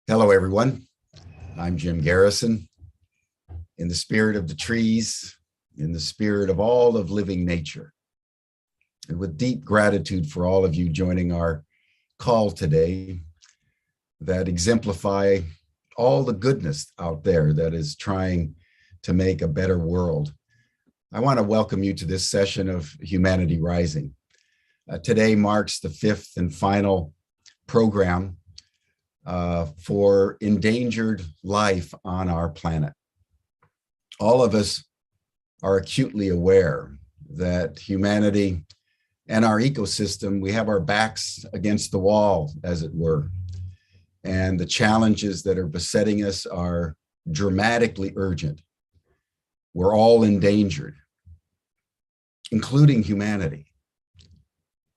Hello, everyone. I'm Jim Garrison. In the spirit of the trees, in the spirit of all of living nature, and with deep gratitude for all of you joining our call today that exemplify all the goodness out there that is trying to make a better world, I want to welcome you to this session of Humanity Rising. Today marks the fifth and final program for endangered life on our planet. All of us are acutely aware that humanity and our ecosystem, we have our backs against the wall, as it were, and the challenges that are besetting us are dramatically urgent. We're all endangered, including humanity.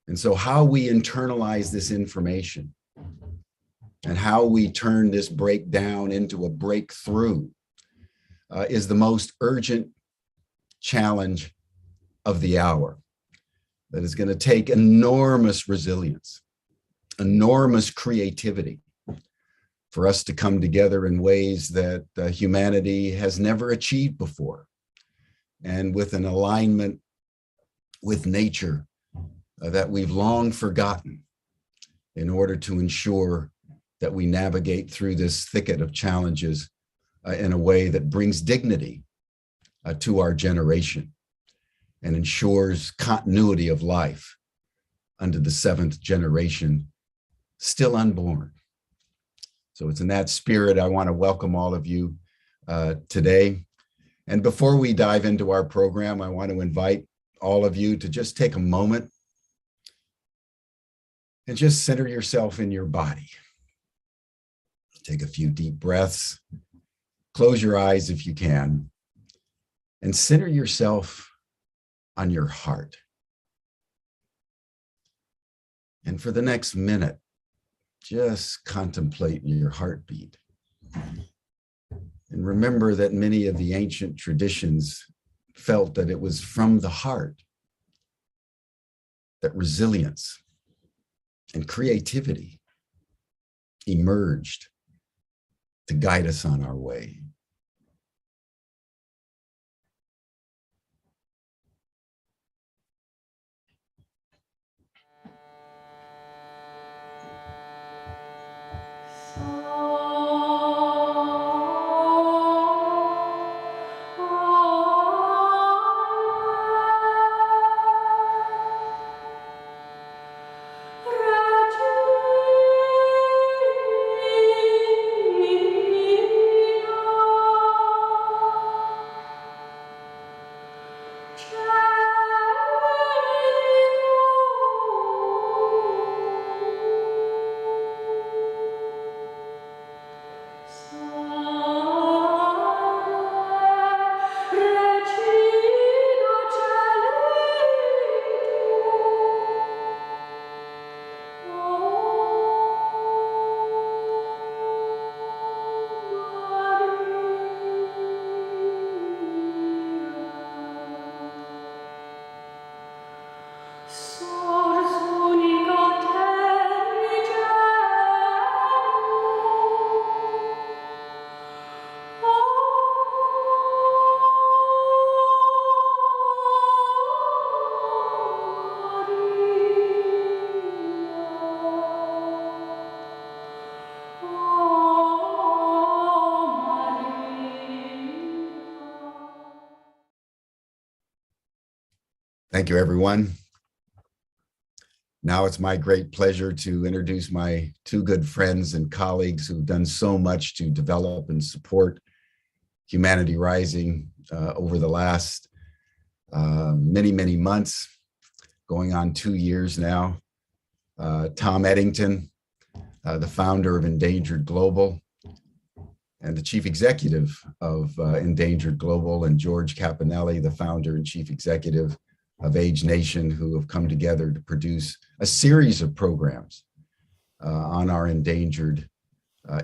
And so how we internalize this information and how we turn this breakdown into a breakthrough is the most urgent challenge of the hour. That is going to take enormous resilience, enormous creativity for us to come together in ways that humanity has never achieved before, and with an alignment with nature that we've long forgotten in order to ensure that we navigate through this thicket of challenges in a way that brings dignity to our generation and ensures continuity of life under the seventh generation still unborn. So it's in that spirit I want to welcome all of you today. And before we dive into our program, I want to invite all of you to just take a moment and just center yourself in your body. Take a few deep breaths, close your eyes if you can, and center yourself on your heart. And for the next minute, just contemplate your heartbeat. And remember that many of the ancient traditions felt that it was from the heart that resilience and creativity emerged to guide us on our way. Thank you, everyone. Now it's my great pleasure to introduce my two good friends and colleagues who've done so much to develop and support Humanity Rising over the last many months, going on 2 years now. Tom Eddington, the founder of Endangered Global, and the chief executive of Endangered Global, and George Cappannelli, the founder and chief executive of Age Nation, who have come together to produce a series of programs on our endangered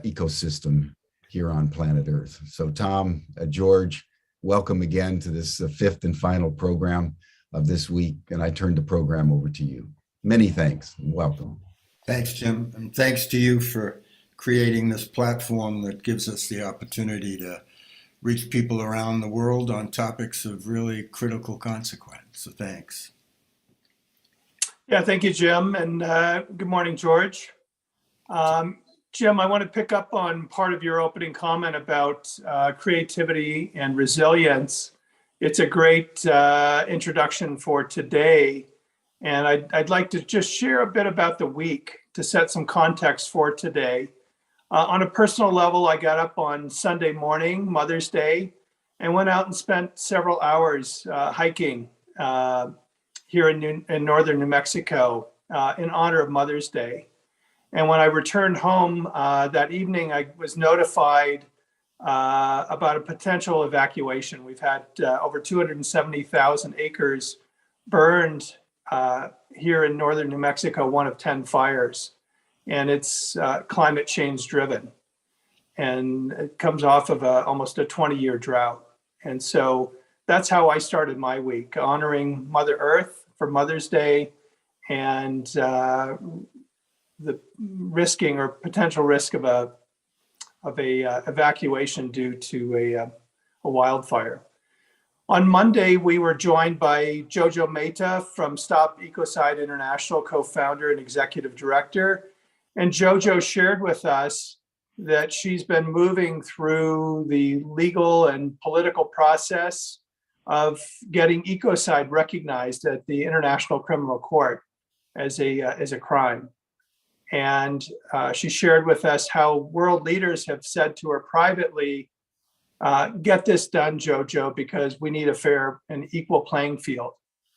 ecosystem here on planet Earth. So Tom, George, welcome again to this fifth and final program of this week, and I turn the program over to you. Many thanks and welcome. Thanks, Jim, and thanks to you for creating this platform that gives us the opportunity to reach people around the world on topics of really critical consequence. So thanks. Yeah, thank you, Jim, and good morning, George. Jim, I want to pick up on part of your opening comment about creativity and resilience. It's a great introduction for today, and I'd like to just share a bit about the week to set some context for today. On a personal level, I got up on Sunday morning, Mother's Day, and went out and spent several hours hiking here in northern New Mexico in honor of Mother's Day. And when I returned home that evening, I was notified about a potential evacuation. We've had over 270,000 acres burned here in northern New Mexico, one of 10 fires. And it's climate change driven. And it comes off of almost a 20-year drought. And so that's how I started my week, honoring Mother Earth for Mother's Day, and the risking or potential risk of a evacuation due to a wildfire. On Monday, we were joined by Jojo Mehta from Stop Ecocide International, co-founder and executive director. And Jojo shared with us that she's been moving through the legal and political process of getting ecocide recognized at the International Criminal Court as a crime. And she shared with us how world leaders have said to her privately, get this done, Jojo, because we need a fair and equal playing field.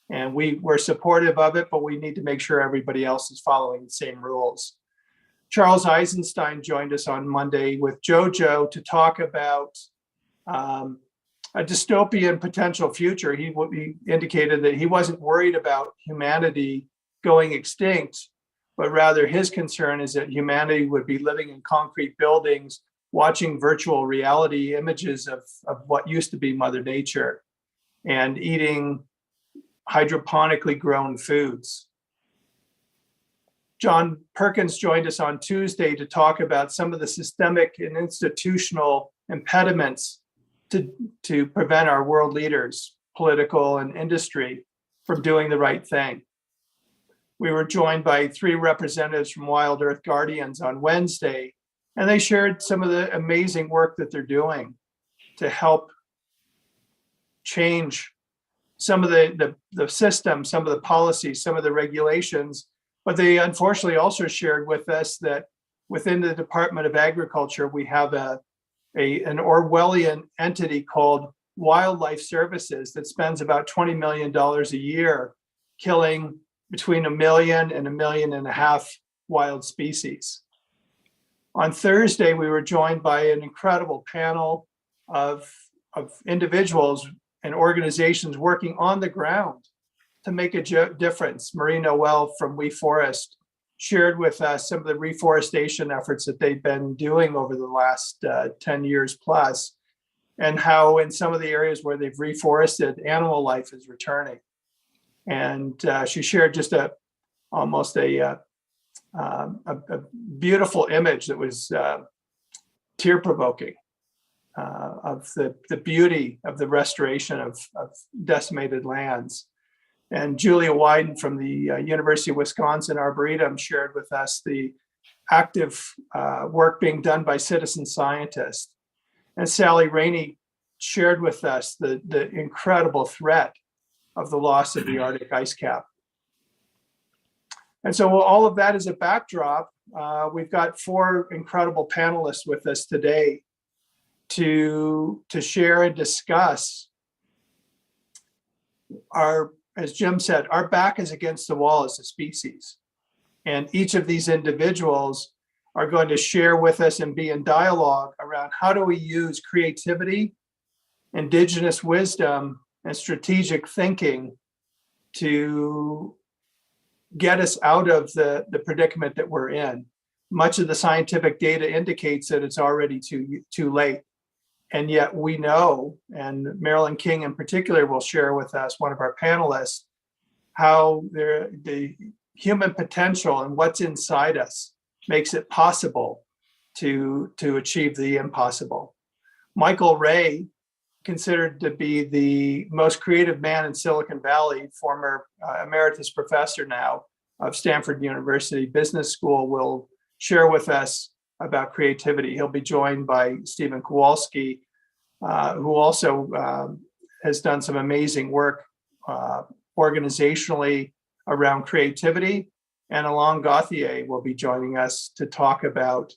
And we're supportive of it, but we need to make sure everybody else is following the same rules. Charles Eisenstein joined us on Monday with Jojo to talk about a dystopian potential future. He indicated that he wasn't worried about humanity going extinct, but rather his concern is that humanity would be living in concrete buildings, watching virtual reality images of what used to be Mother Nature, and eating hydroponically grown foods. John Perkins joined us on Tuesday to talk about some of the systemic and institutional impediments to prevent our world leaders, political and industry, from doing the right thing. We were joined by 3 representatives from Wild Earth Guardians on Wednesday, and they shared some of the amazing work that they're doing to help change some of the system, some of the policies, some of the regulations. But they unfortunately also shared with us that within the Department of Agriculture, we have an Orwellian entity called Wildlife Services that spends about $20 million a year killing between 1 million and 1.5 million wild species. On Thursday, we were joined by an incredible panel of individuals and organizations working on the ground to make a difference. Marie Noel from We Forest shared with us some of the reforestation efforts that they've been doing over the last 10 years plus, and how in some of the areas where they've reforested, animal life is returning. And she shared just almost a beautiful image that was tear-provoking of the beauty of the restoration of decimated lands. And Julia Wyden from the University of Wisconsin Arboretum shared with us the active work being done by citizen scientists. And Sally Rainey shared with us the incredible threat of the loss of the Arctic ice cap. And so all of that is a backdrop. We've got 4 incredible panelists with us today to share and discuss as Jim said, our back is against the wall as a species. And each of these individuals are going to share with us and be in dialogue around how do we use creativity, indigenous wisdom, and strategic thinking to get us out of the predicament that we're in. Much of the scientific data indicates that it's already too late. And yet we know, and Marilyn King in particular will share with us, one of our panelists, how the human potential and what's inside us makes it possible to achieve the impossible. Michael Ray, considered to be the most creative man in Silicon Valley, former emeritus professor now of Stanford University Business School, will share with us about creativity. He'll be joined by Stephen Kowalski, who also has done some amazing work organizationally around creativity. And Alain Gauthier will be joining us to talk about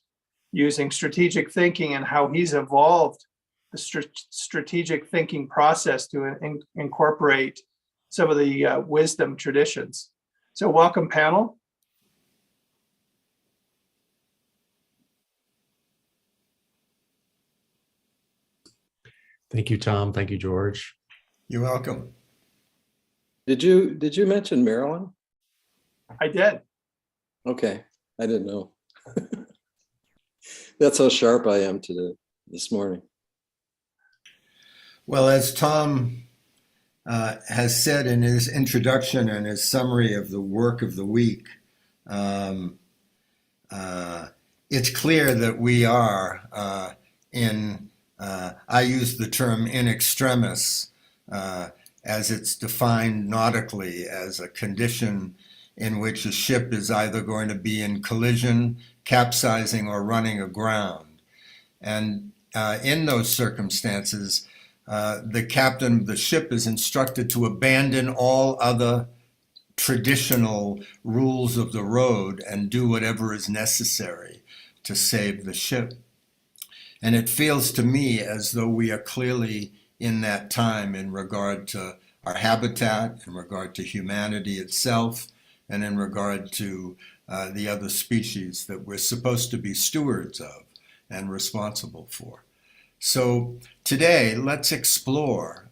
using strategic thinking and how he's evolved the strategic thinking process to incorporate some of the wisdom traditions. So welcome, panel. Thank you, Tom. Thank you, George. You're welcome. Did you mention Marilyn? I did. Okay, I didn't know. That's how sharp I am this morning. Well, as Tom has said in his introduction and his summary of the work of the week, it's clear that we are I use the term inextremis as it's defined nautically as a condition in which a ship is either going to be in collision, capsizing, or running aground. And in those circumstances, the captain of the ship is instructed to abandon all other traditional rules of the road and do whatever is necessary to save the ship. And it feels to me as though we are clearly in that time in regard to our habitat, in regard to humanity itself, and in regard to the other species that we're supposed to be stewards of and responsible for. So today, let's explore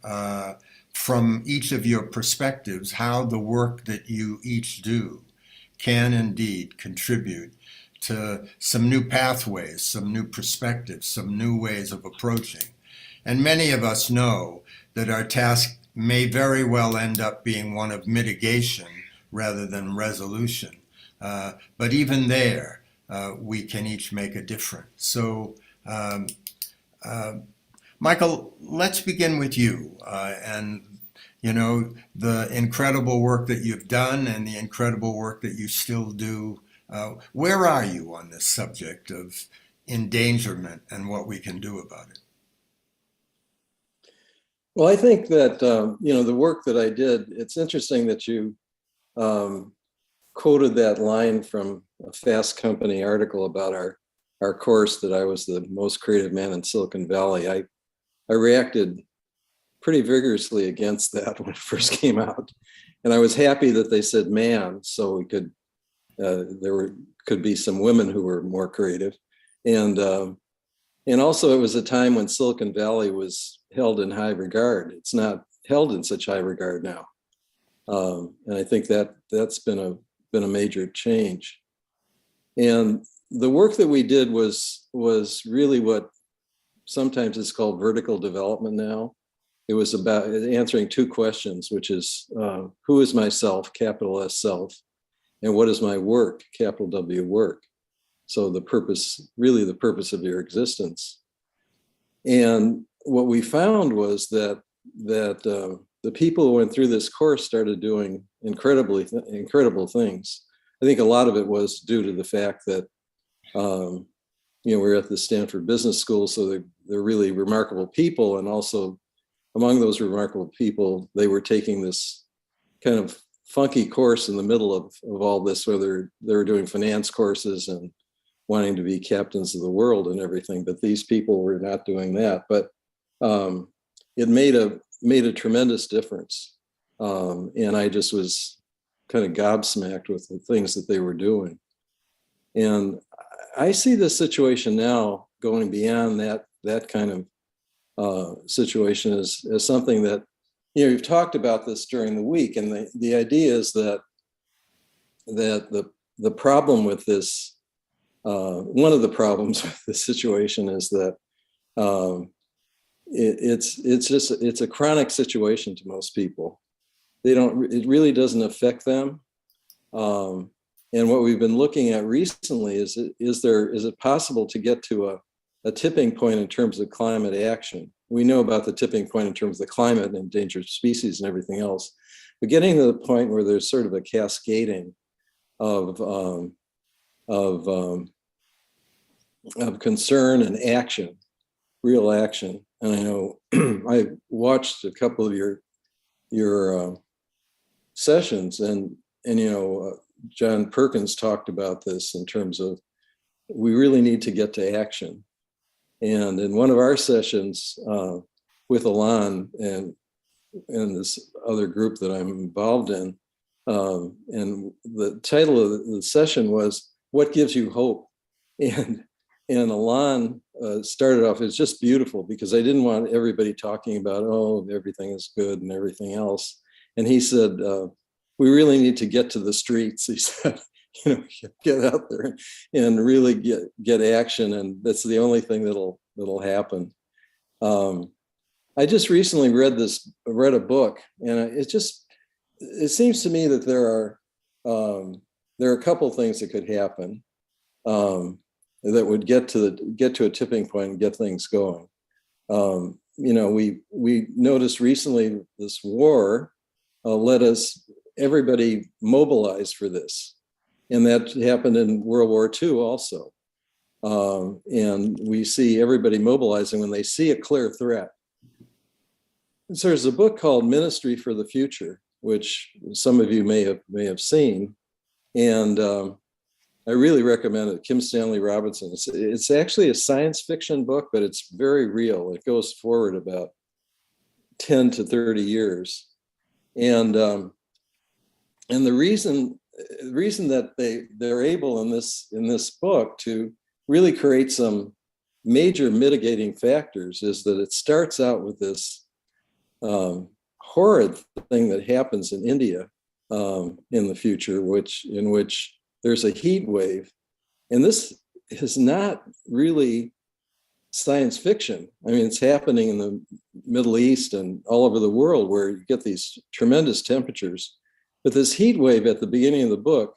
from each of your perspectives how the work that you each do can indeed contribute to some new pathways, some new perspectives, some new ways of approaching. And many of us know that our task may very well end up being one of mitigation rather than resolution. But even there, we can each make a difference. So, Michael, let's begin with you. And the incredible work that you've done and the incredible work that you still do. Where are you on this subject of endangerment and what we can do about it? Well, I think that, the work that I did, it's interesting that you quoted that line from a Fast Company article about our course, that I was the most creative man in Silicon Valley. I reacted pretty vigorously against that when it first came out. And I was happy that they said man, so we could, could be some women who were more creative. And also it was a time when Silicon Valley was held in high regard. It's not held in such high regard now. And I think that's been a major change. And the work that we did was really what sometimes is called vertical development now. It was about answering two questions, which is who is myself, capital S self, and what is my work, capital W work. So the purpose of your existence. And what we found was that the people who went through this course started doing incredible things. I think a lot of it was due to the fact that we're at the Stanford Business School, so they're really remarkable people, and also among those remarkable people, they were taking this kind of funky course in the middle of all this, whether they were doing finance courses and wanting to be captains of the world and everything, but these people were not doing that. But it made a tremendous difference. And I just was kind of gobsmacked with the things that they were doing. And I see this situation now going beyond that kind of situation as something that, you've talked about this during the week, and the idea is that the problem with this, one of the problems with this situation is that it's a chronic situation to most people. It really doesn't affect them. And what we've been looking at recently is it possible to get to a tipping point in terms of climate action? We know about the tipping point in terms of the climate and endangered species and everything else, but getting to the point where there's sort of a cascading of concern and action, real action. And I know I watched a couple of your sessions, and John Perkins talked about this in terms of we really need to get to action. And in one of our sessions with Alain and this other group that I'm involved in, and the title of the session was "What Gives You Hope?" And Alain started off, it's just beautiful, because I didn't want everybody talking about, oh, everything is good and everything else. And he said, we really need to get to the streets. He said, get out there and really get action. And that's the only thing that'll happen. I just recently read a book, and it seems to me that there are a couple of things that could happen that would get to a tipping point and get things going. We noticed recently this war let everybody mobilize for this. And that happened in World War II also. And we see everybody mobilizing when they see a clear threat. And so there's a book called Ministry for the Future, which some of you may have seen. And I really recommend it. Kim Stanley Robinson. It's actually a science fiction book, but it's very real. It goes forward about 10 to 30 years. And the reason that they're able in this book to really create some major mitigating factors is that it starts out with this horrid thing that happens in India in the future, in which there's a heat wave. And this is not really science fiction. I mean, it's happening in the Middle East and all over the world, where you get these tremendous temperatures. But this heat wave at the beginning of the book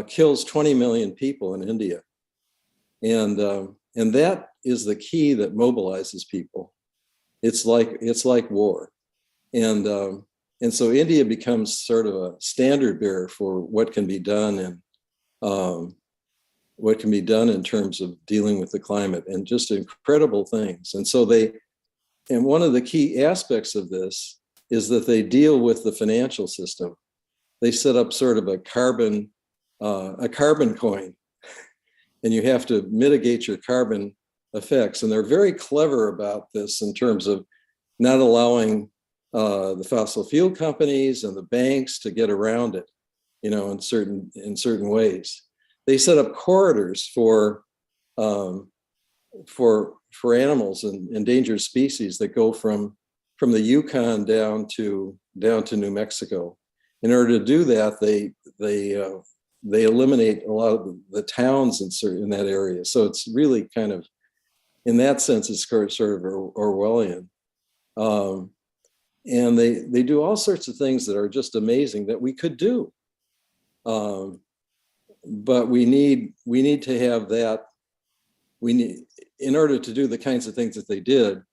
kills 20 million people in India. And that is the key that mobilizes people. It's like war. And so India becomes sort of a standard bearer for what can be done, and what can be done in terms of dealing with the climate, and just incredible things. And so and one of the key aspects of this is that they deal with the financial system. They set up sort of a carbon coin, and you have to mitigate your carbon effects. And they're very clever about this in terms of not allowing the fossil fuel companies and the banks to get around it, in certain ways. They set up corridors for animals and endangered species that go from the Yukon down to New Mexico. In order to do that, they eliminate a lot of the towns in that area. So it's really kind of, in that sense, it's sort of Orwellian. And they do all sorts of things that are just amazing that we could do. But we need to have that. In order to do the kinds of things that they did,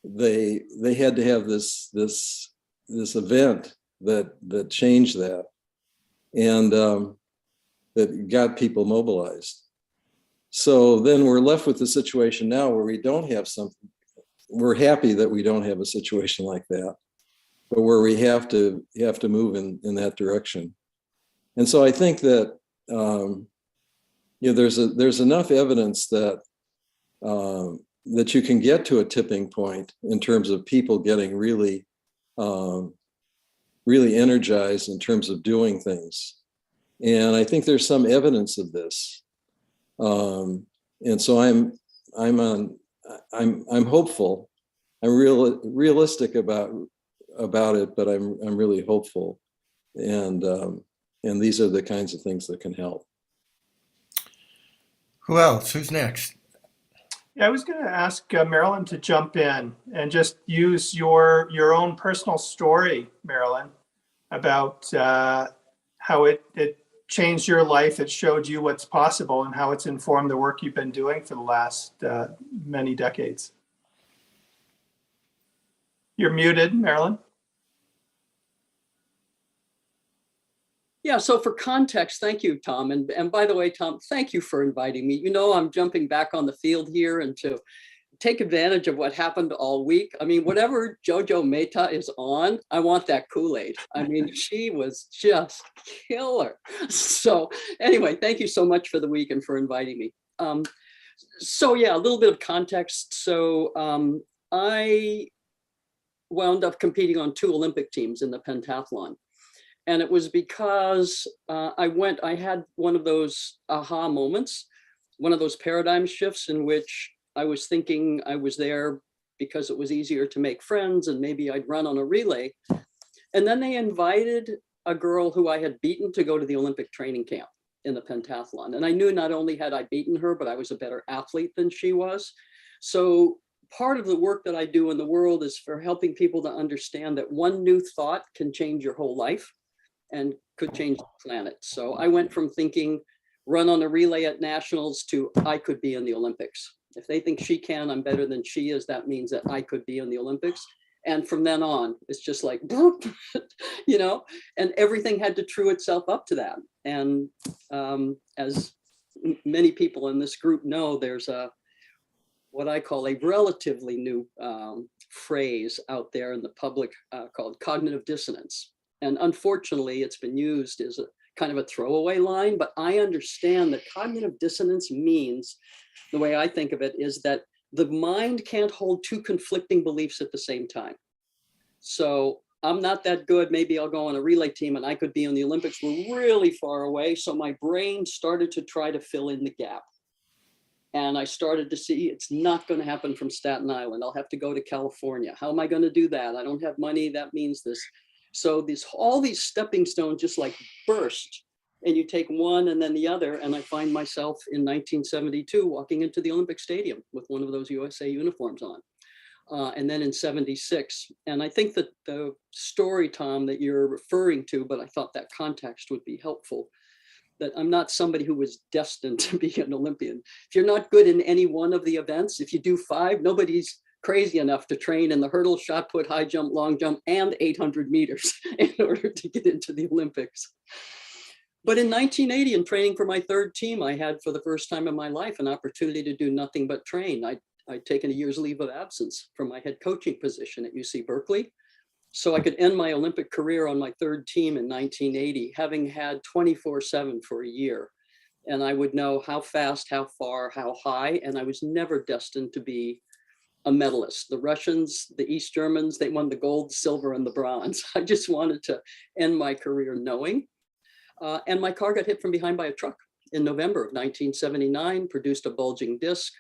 they had to have this event that changed that, and that got people mobilized. So then we're left with the situation now where we don't have something. We're happy that we don't have a situation like that, but where we have to move in that direction. And so I think that there's enough evidence that that you can get to a tipping point in terms of people getting really energized in terms of doing things. And I think there's some evidence of this. And so I'm hopeful. I'm realistic about it, but I'm really hopeful. And these are the kinds of things that can help. Who else? Who's next? Yeah, I was going to ask Marilyn to jump in and just use your own personal story, Marilyn, about how it changed your life. It showed you what's possible and how it's informed the work you've been doing for the last many decades. You're muted, Marilyn. Yeah, so for context, thank you, Tom. And by the way, Tom, thank you for inviting me. You know, I'm jumping back on the field here and to take advantage of what happened all week. I mean, whatever Jojo Mehta is on, I want that Kool-Aid. I mean, she was just killer. So anyway, thank you so much for the week and for inviting me. So yeah, a little bit of context. So I wound up competing on 2 Olympic teams in the pentathlon. And it was because I had one of those aha moments, one of those paradigm shifts in which I was thinking I was there because it was easier to make friends and maybe I'd run on a relay. And then they invited a girl who I had beaten to go to the Olympic training camp in the pentathlon. And I knew not only had I beaten her, but I was a better athlete than she was. So part of the work that I do in the world is for helping people to understand that one new thought can change your whole life and could change the planet. So I went from thinking run on a relay at nationals to I could be in the Olympics. If they think she can, I'm better than she is. That means that I could be in the Olympics. And from then on, it's just like, you know, and everything had to true itself up to that. And as many people in this group know, there's what I call a relatively new phrase out there in the public called cognitive dissonance. And unfortunately, it's been used as a kind of a throwaway line, but I understand that cognitive dissonance means, the way I think of it, is that the mind can't hold 2 conflicting beliefs at the same time. So I'm not that good. Maybe I'll go on a relay team and I could be in the Olympics. We're really far away. So my brain started to try to fill in the gap. And I started to see it's not going to happen from Staten Island. I'll have to go to California. How am I going to do that? I don't have money. That means this. So all these stepping stones just like burst, and you take one and then the other. And I find myself in 1972 walking into the Olympic Stadium with one of those USA uniforms on. And then in 76. And I think that the story, Tom, that you're referring to, but I thought that context would be helpful, that I'm not somebody who was destined to be an Olympian. If you're not good in any one of the events, if you do 5, nobody's crazy enough to train in the hurdle, shot put, high jump, long jump, and 800 meters in order to get into the Olympics. But in 1980, in training for my 3rd team, I had for the first time in my life an opportunity to do nothing but train. I'd taken a year's leave of absence from my head coaching position at UC Berkeley, so I could end my Olympic career on my 3rd team in 1980, having had 24/7 for a year. And I would know how fast, how far, how high, and I was never destined to be a medalist. The Russians, the East Germans, they won the gold, silver, and the bronze. I just wanted to end my career knowing. And my car got hit from behind by a truck in November of 1979, produced a bulging disc.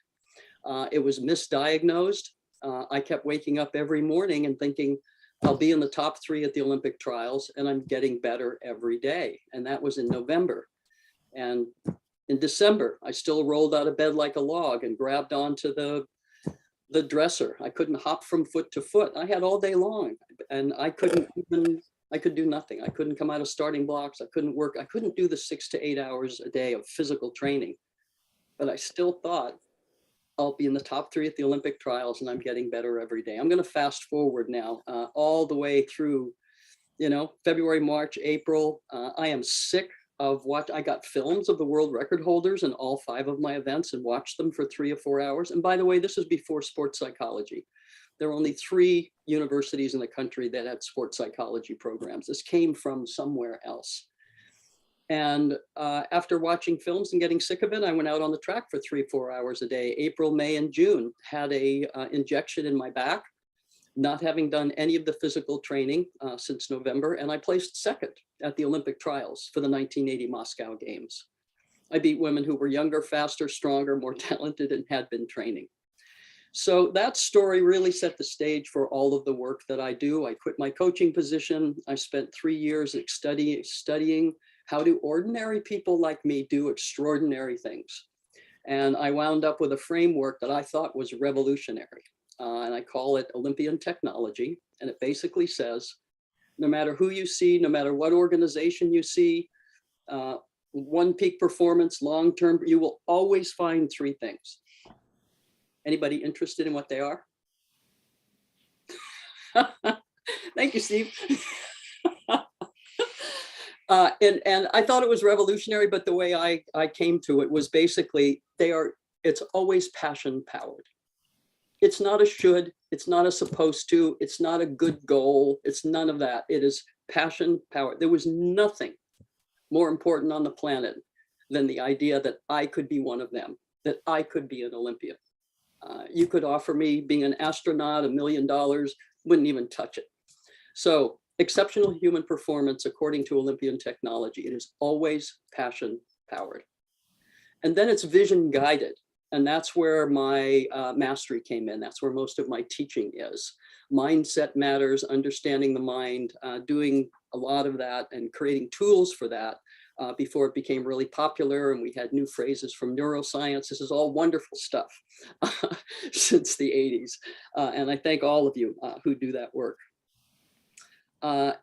It was misdiagnosed. I kept waking up every morning and thinking, I'll be in the top 3 at the Olympic trials, and I'm getting better every day. And that was in November. And in December, I still rolled out of bed like a log and grabbed onto the dresser. I couldn't hop from foot to foot. I had all day long, and I could do nothing. I couldn't come out of starting blocks. I couldn't work. I couldn't do the 6 to 8 hours a day of physical training. But I still thought I'll be in the top 3 at the Olympic trials, and I'm getting better every day. I'm going to fast forward now all the way through, you know, February, March, April. I am sick of what I got films of the world record holders in all 5 of my events and watched them for 3 or 4 hours. And by the way, this is before sports psychology. There were only 3 universities in the country that had sports psychology programs. This came from somewhere else. And after watching films and getting sick of it, I went out on the track for 3 or 4 hours a day. April, May, and June, had a injection in my back, not having done any of the physical training since November. And I placed 2nd at the Olympic trials for the 1980 Moscow Games. I beat women who were younger, faster, stronger, more talented, and had been training. So that story really set the stage for all of the work that I do. I quit my coaching position. I spent 3 years studying how do ordinary people like me do extraordinary things. And I wound up with a framework that I thought was revolutionary. And I call it Olympian technology. And it basically says, no matter who you see, no matter what organization you see, one peak performance, long-term, you will always find 3 things. Anybody interested in what they are? Thank you, Steve. And I thought it was revolutionary, but the way I came to it was basically it's always passion powered. It's not a should, it's not a supposed to, it's not a good goal, it's none of that. It is passion powered. There was nothing more important on the planet than the idea that I could be one of them, that I could be an Olympian. You could offer me being an astronaut $1 million, wouldn't even touch it. So exceptional human performance, according to Olympian technology, it is always passion powered. And then it's vision guided. And that's where my mastery came in. That's where most of my teaching is. Mindset matters, understanding the mind, doing a lot of that and creating tools for that before it became really popular. And we had new phrases from neuroscience. This is all wonderful stuff since the 80s. And I thank all of you who do that work.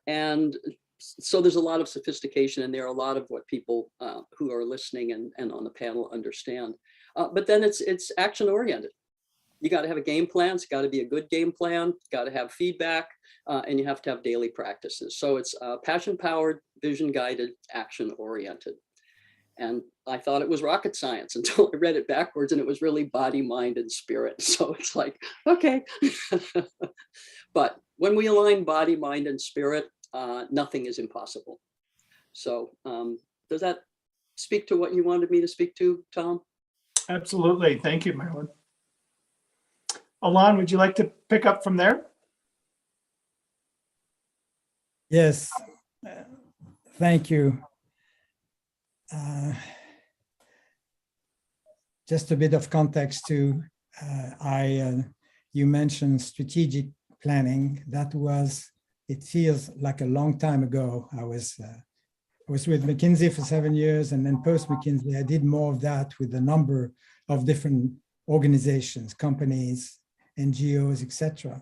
And so there's a lot of sophistication, and there are a lot of what people who are listening and on the panel understand. But then it's action oriented. You got to have a game plan. It's got to be a good game plan. Got to have feedback, and you have to have daily practices. So it's passion powered, vision guided, action oriented. And I thought it was rocket science until I read it backwards, and it was really body, mind, and spirit. So it's like, okay. But when we align body, mind, and spirit, nothing is impossible. So does that speak to what you wanted me to speak to, Tom? Absolutely. Thank you, Marilyn. Alain, would you like to pick up from there? Yes, thank you. Just a bit of context too. You mentioned strategic planning. It feels like a long time ago. I was with McKinsey for 7 years, and then post McKinsey, I did more of that with a number of different organizations, companies, NGOs, etc.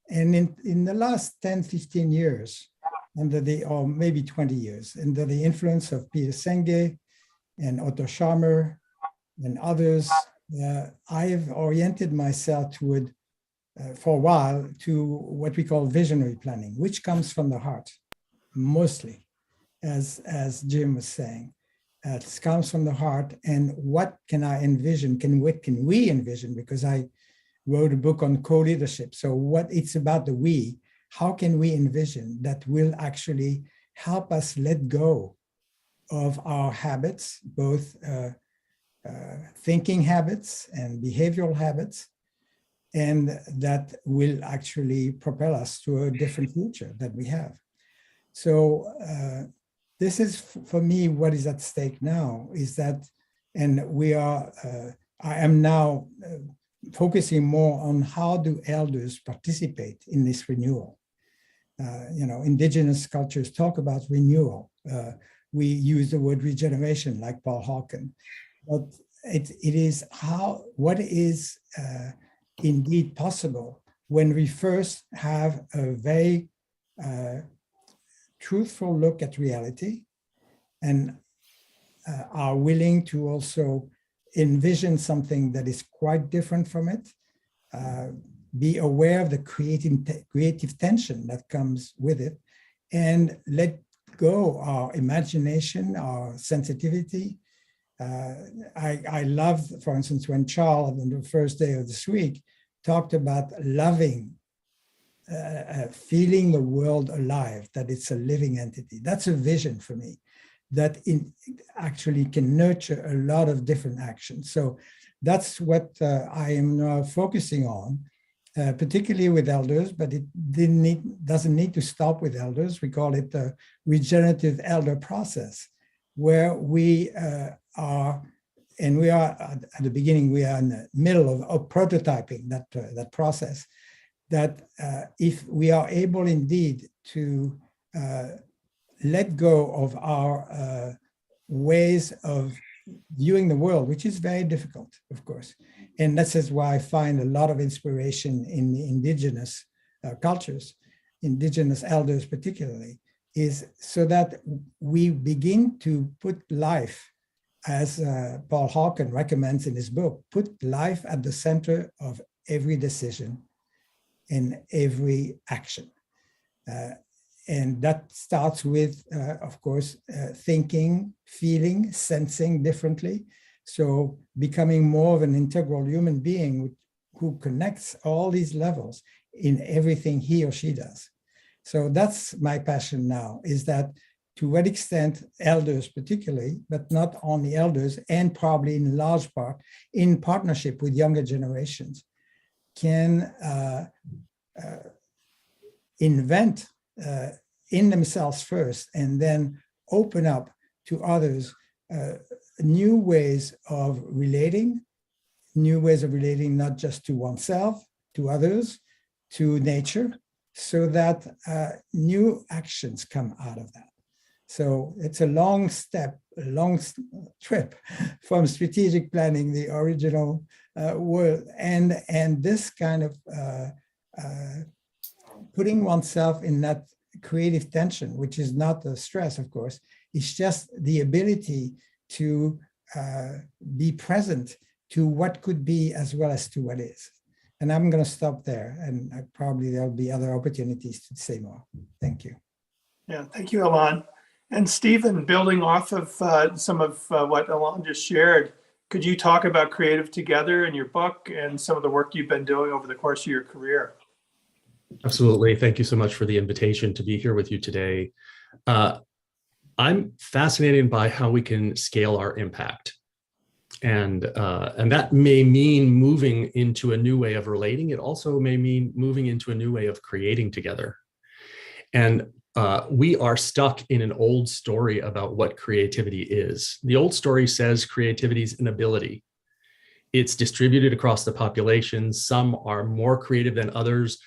And in the last 10, 15 years, or maybe 20 years, under the influence of Peter Senge and Otto Scharmer and others, I've oriented myself toward, for a while, to what we call visionary planning, which comes from the heart, mostly, as Jim was saying. It comes from the heart, and what can I envision? What can we envision? Because I wrote a book on co-leadership. So what it's about the we, how can we envision that will actually help us let go of our habits, both thinking habits and behavioral habits, and that will actually propel us to a different future that we have. So this is, for me, what is at stake now is that, and I am now focusing more on how do elders participate in this renewal. Indigenous cultures talk about renewal. We use the word regeneration, like Paul Hawken, but it is what is indeed possible when we first have a very truthful look at reality and are willing to also envision something that is quite different from it, be aware of the creative tension that comes with it, and let go our imagination, our sensitivity. I love, for instance, when Charles, on the first day of this week, talked about loving, feeling the world alive, that it's a living entity. That's a vision for me that actually can nurture a lot of different actions. So that's what I am now focusing on, particularly with elders, but it doesn't need to stop with elders. We call it the regenerative elder process, where we are, and we are at the beginning, we are in the middle of prototyping that process, that if we are able indeed to let go of our ways of viewing the world, which is very difficult, of course. And this is why I find a lot of inspiration in the indigenous cultures, indigenous elders particularly, is so that we begin to put life, as Paul Hawken recommends in his book, put life at the center of every decision and every action. And that starts with, of course, thinking, feeling, sensing differently. So becoming more of an integral human being who connects all these levels in everything he or she does. So that's my passion now, is that to what extent elders particularly, but not only elders, and probably in large part in partnership with younger generations, can invent in themselves first and then open up to others new ways of relating not just to oneself, to others, to nature, so that new actions come out of that. So it's a long trip from strategic planning, the original world, and this kind of putting oneself in that creative tension, which is not the stress, of course, it's just the ability to be present to what could be as well as to what is. And I'm going to stop there, and probably there'll be other opportunities to say more. Thank you. Yeah, thank you, Alain. And Stephen, building off of some of what Alain just shared, could you talk about Creative Together in your book and some of the work you've been doing over the course of your career? Absolutely. Thank you so much for the invitation to be here with you today. I'm fascinated by how we can scale our impact. And that may mean moving into a new way of relating. It also may mean moving into a new way of creating together. And we are stuck in an old story about what creativity is. The old story says creativity is an ability. It's distributed across the population. Some are more creative than others.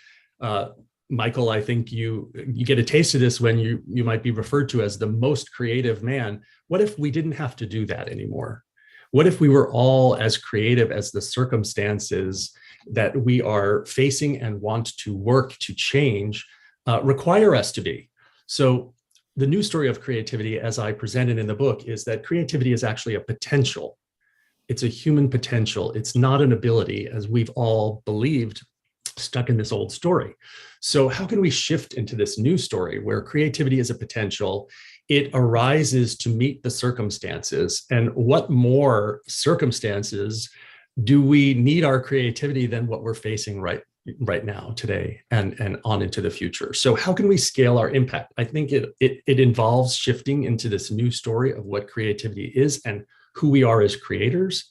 Michael, I think you get a taste of this when you might be referred to as the most creative man. What if we didn't have to do that anymore? What if we were all as creative as the circumstances that we are facing and want to work to change require us to be? So the new story of creativity, as I presented in the book, is that creativity is actually a potential. It's a human potential. It's not an ability, as we've all believed, stuck in this old story. So how can we shift into this new story where creativity is a potential? It arises to meet the circumstances. And what more circumstances do we need our creativity than what we're facing right now, today, and on into the future? So how can we scale our impact? I think it involves shifting into this new story of what creativity is and who we are as creators,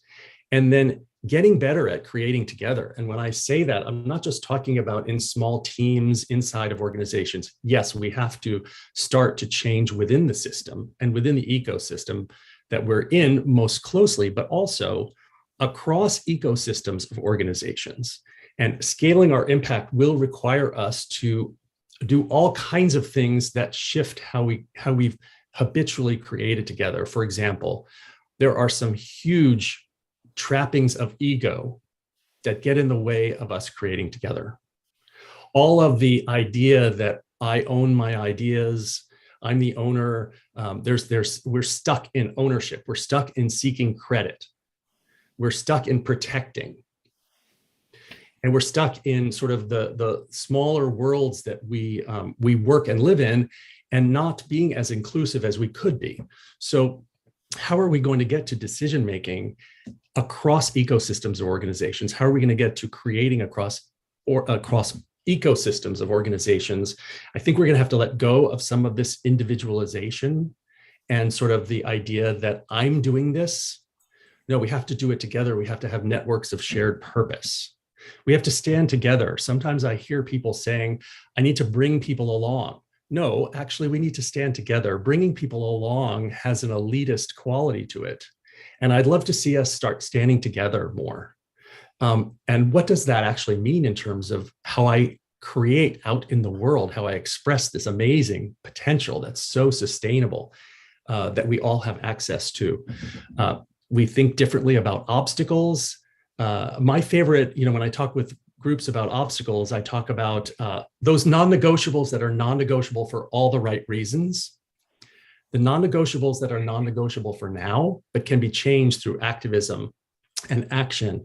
and then getting better at creating together. And when I say that, I'm not just talking about in small teams inside of organizations. Yes, we have to start to change within the system and within the ecosystem that we're in most closely, but also across ecosystems of organizations. And scaling our impact will require us to do all kinds of things that shift how we've habitually created together. For example, there are some huge trappings of ego that get in the way of us creating together. All of the idea that I own my ideas, I'm the owner, we're stuck in ownership, we're stuck in seeking credit, we're stuck in protecting, and we're stuck in sort of the smaller worlds that we work and live in, and not being as inclusive as we could be. So how are we going to get to decision making across ecosystems of organizations? How are we going to get to creating across ecosystems of organizations? I think we're going to have to let go of some of this individualization and sort of the idea that I'm doing this. No, we have to do it together. We have to have networks of shared purpose. We have to stand together. Sometimes I hear people saying, I need to bring people along. No, actually, we need to stand together. Bringing people along has an elitist quality to it. And I'd love to see us start standing together more. And what does that actually mean in terms of how I create out in the world, how I express this amazing potential that's so sustainable, that we all have access to? We think differently about obstacles. My favorite, when I talk with groups about obstacles, I talk about those non-negotiables that are non-negotiable for all the right reasons, the non-negotiables that are non-negotiable for now, but can be changed through activism and action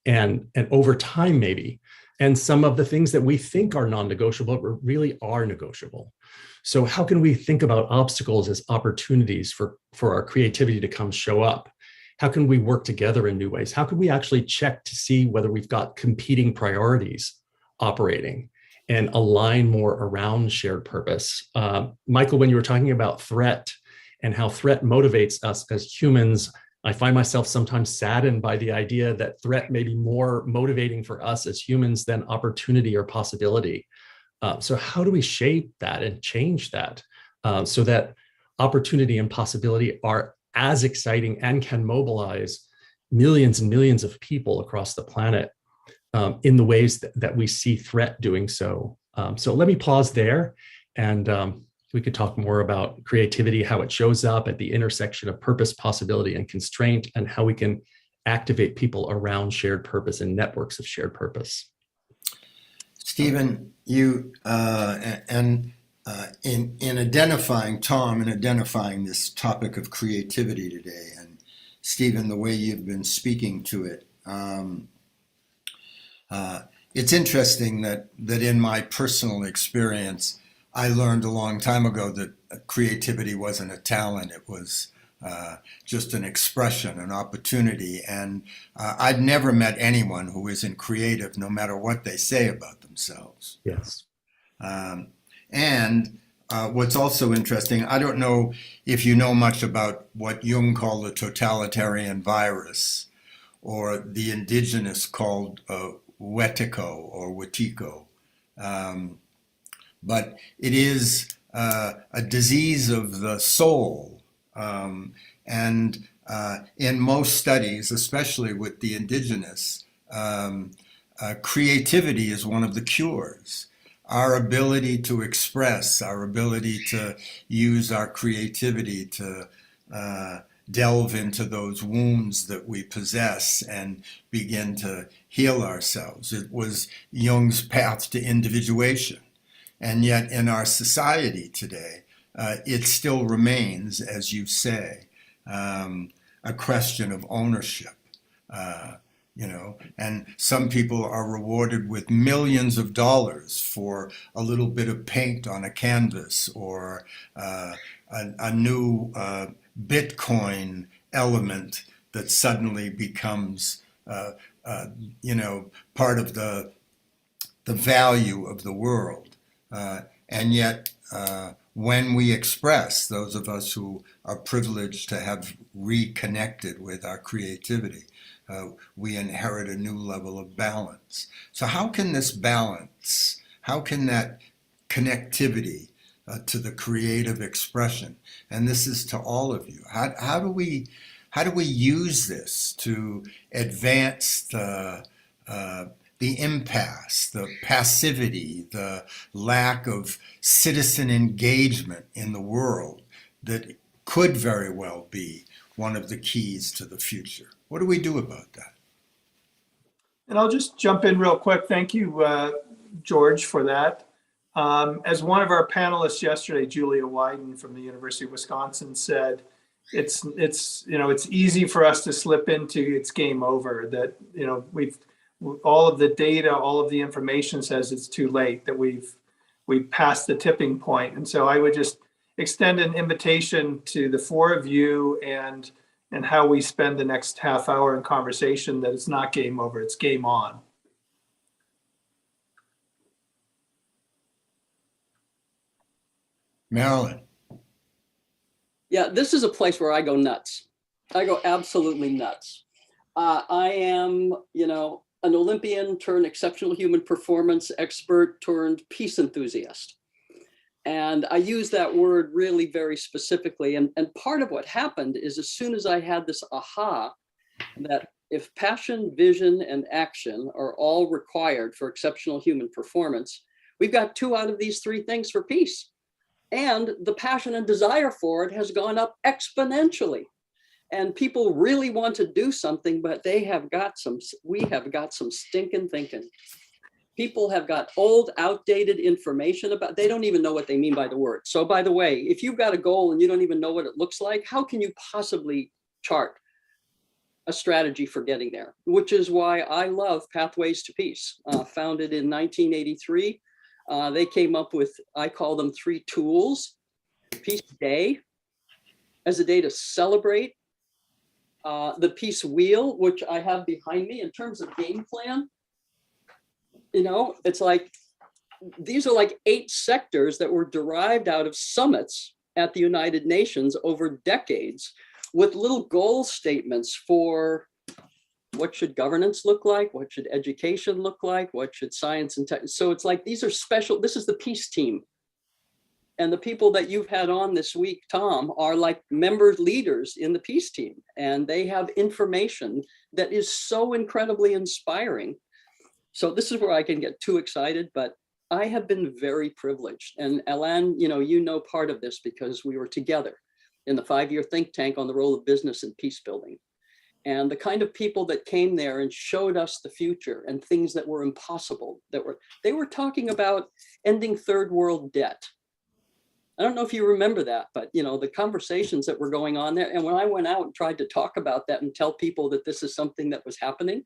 and over time maybe. And some of the things that we think are non-negotiable really are negotiable. So how can we think about obstacles as opportunities for our creativity to come show up? How can we work together in new ways? How can we actually check to see whether we've got competing priorities operating and align more around shared purpose? Michael, when you were talking about threat and how threat motivates us as humans, I find myself sometimes saddened by the idea that threat may be more motivating for us as humans than opportunity or possibility. So how do we shape that and change that so that opportunity and possibility are as exciting and can mobilize millions and millions of people across the planet in the ways that we see threat doing so? So let me pause there, and we could talk more about creativity, how it shows up at the intersection of purpose, possibility, and constraint, and how we can activate people around shared purpose and networks of shared purpose. Stephen, you in identifying Tom and identifying this topic of creativity today, and Stephen, the way you've been speaking to it, it's interesting that in my personal experience, I learned a long time ago that creativity wasn't a talent; it was just an expression, an opportunity. And I'd never met anyone who isn't creative, no matter what they say about themselves. Yes. And what's also interesting, I don't know if you know much about what Jung called the totalitarian virus, or the indigenous called wetiko or wetiko. But it is a disease of the soul. And in most studies, especially with the indigenous, creativity is one of the cures. Our ability to express, our ability to use our creativity to delve into those wounds that we possess and begin to heal ourselves. It was Jung's path to individuation. And yet in our society today, it still remains, as you say, a question of ownership. And some people are rewarded with millions of dollars for a little bit of paint on a canvas, or a new Bitcoin element that suddenly becomes, part of the value of the world. And yet, when we express, those of us who are privileged to have reconnected with our creativity, we inherit a new level of balance. So how can this balance, how can that connectivity to the creative expression, and this is to all of you, how do we use this to advance the impasse, the passivity, the lack of citizen engagement in the world that could very well be one of the keys to the future? What do we do about that? And I'll just jump in real quick. Thank you, George, for that. As one of our panelists yesterday, Julia Wyden from the University of Wisconsin, said, it's easy for us to slip into it's game over, that we've all of the data, all of the information says it's too late, that we've passed the tipping point. And so I would just extend an invitation to the four of you and how we spend the next half hour in conversation, that it's not game over, it's game on. Marilyn. Yeah, this is a place where I go nuts. I go absolutely nuts. I am, an Olympian turned exceptional human performance expert turned peace enthusiast. And I use that word really very specifically. And part of what happened is as soon as I had this aha, that if passion, vision, and action are all required for exceptional human performance, we've got 2 out of these 3 things for peace. And the passion and desire for it has gone up exponentially. And people really want to do something, but we have got some stinking thinking. People have got old, outdated information they don't even know what they mean by the word. So by the way, if you've got a goal and you don't even know what it looks like, how can you possibly chart a strategy for getting there? Which is why I love Pathways to Peace, founded in 1983. They came up with, I call them 3 tools. Peace Day as a day to celebrate. The Peace Wheel, which I have behind me in terms of game plan. You know, it's like, these are like 8 sectors that were derived out of summits at the United Nations over decades with little goal statements for what should governance look like, what should education look like, what should science and tech. So it's like, these are special, this is the peace team. And the people that you've had on this week, Tom, are like member leaders in the peace team. And they have information that is so incredibly inspiring. So this is where I can get too excited, but I have been very privileged. And Alain, you know part of this because we were together in the 5-year think tank on the role of business in peace building. And the kind of people that came there and showed us the future and things that were impossible, they were talking about ending 3rd world debt. I don't know if you remember that, but the conversations that were going on there. And when I went out and tried to talk about that and tell people that this is something that was happening,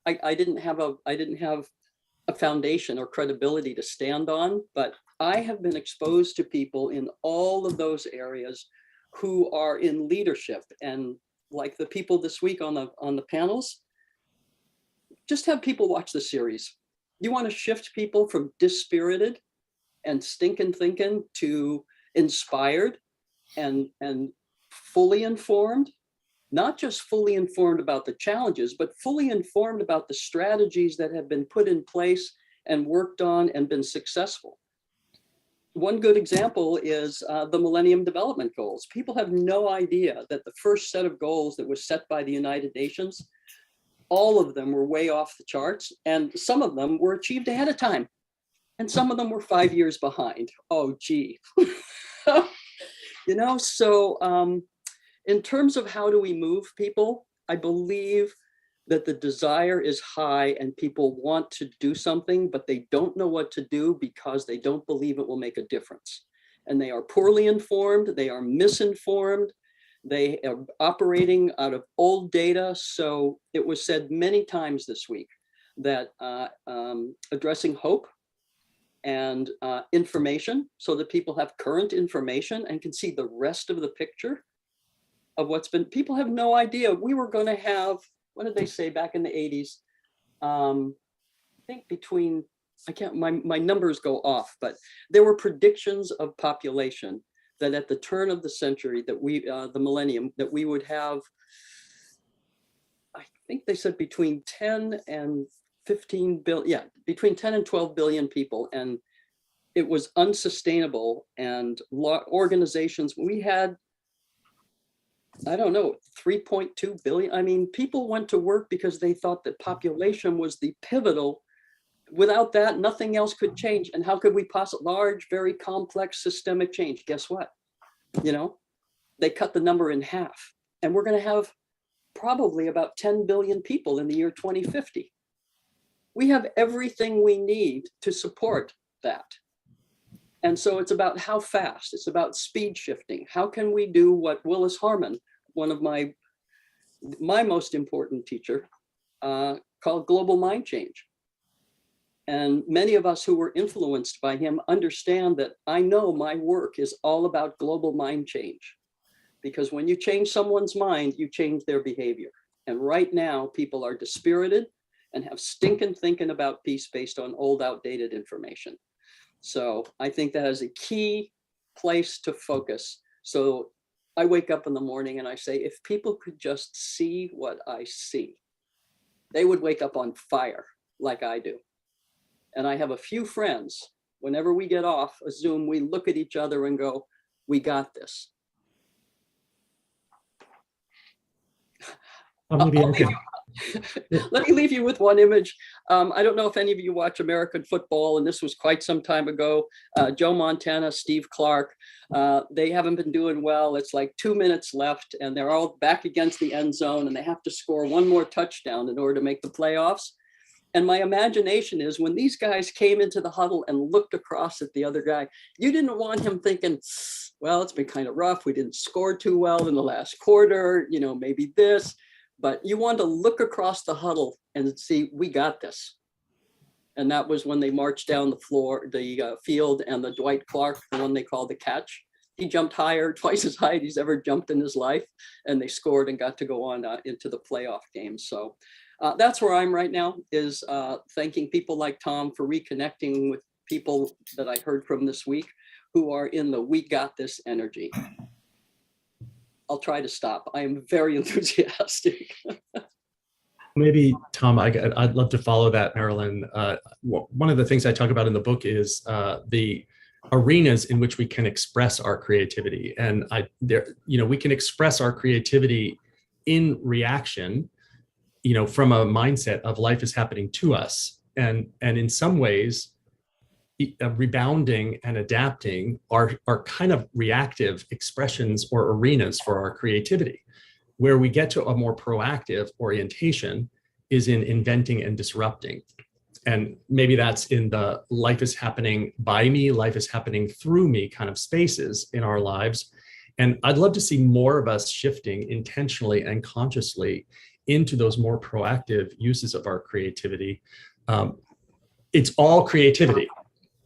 I didn't have a foundation or credibility to stand on, but I have been exposed to people in all of those areas who are in leadership. And like the people this week on the panels, just have people watch the series. You want to shift people from dispirited and stinking thinking to inspired and fully informed. Not just fully informed about the challenges, but fully informed about the strategies that have been put in place and worked on and been successful. One good example is the Millennium Development Goals. People have no idea that the first set of goals that was set by the United Nations, all of them were way off the charts, and some of them were achieved ahead of time, and some of them were 5 years behind. Oh, gee. So in terms of how do we move people, I believe that the desire is high and people want to do something, but they don't know what to do because they don't believe it will make a difference. And they are poorly informed, they are misinformed, they are operating out of old data. So it was said many times this week that addressing hope and information so that people have current information and can see the rest of the picture of what's been, people have no idea. We were going to have, what did they say back in the 80s? I think between, my numbers go off, but there were predictions of population that at the turn of the century that the millennium, that we would have, I think they said between 10 and 15 billion, between 10 and 12 billion people. And it was unsustainable. And organizations, we had, I don't know, 3.2 billion. I mean, people went to work because they thought that population was the pivotal. Without that, nothing else could change. And how could we possibly, large, very complex systemic change? Guess what? They cut the number in half. And we're going to have probably about 10 billion people in the year 2050. We have everything we need to support that. And so it's about how fast, it's about speed shifting. How can we do what Willis Harman, one of my most important teacher, called global mind change. And many of us who were influenced by him understand that I know my work is all about global mind change. Because when you change someone's mind, you change their behavior. And right now, people are dispirited and have stinking thinking about peace based on old, outdated information. So I think that is a key place to focus. So I wake up in the morning and I say, if people could just see what I see, they would wake up on fire like I do. And I have a few friends, whenever we get off a Zoom, we look at each other and go, we got this. Maybe I could. Let me leave you with one image. I don't know if any of you watch American football, and this was quite some time ago. Joe Montana, Steve Clark, they haven't been doing well. It's like 2 minutes left, and they're all back against the end zone, and they have to score one more touchdown in order to make the playoffs. And my imagination is when these guys came into the huddle and looked across at the other guy, you didn't want him thinking, well, it's been kind of rough. We didn't score too well in the last quarter, you know, maybe this. But you want to look across the huddle and see, we got this. And that was when they marched down the floor, the field, and the Dwight Clark, the one they call the catch. He jumped higher, twice as high as he's ever jumped in his life. And they scored and got to go on into the playoff game. So that's where I'm right now, is thanking people like Tom for reconnecting with people that I heard from this week who are in the we got this energy. I'll try to stop. I am very enthusiastic. Maybe, Tom, I'd love to follow that, Marilyn. One of the things I talk about in the book is the arenas in which we can express our creativity. And we can express our creativity in reaction, from a mindset of life is happening to us. And in some ways, rebounding and adapting are kind of reactive expressions or arenas for our creativity. Where we get to a more proactive orientation is in inventing and disrupting. And maybe that's in the life is happening by me, life is happening through me kind of spaces in our lives. And I'd love to see more of us shifting intentionally and consciously into those more proactive uses of our creativity. It's all creativity,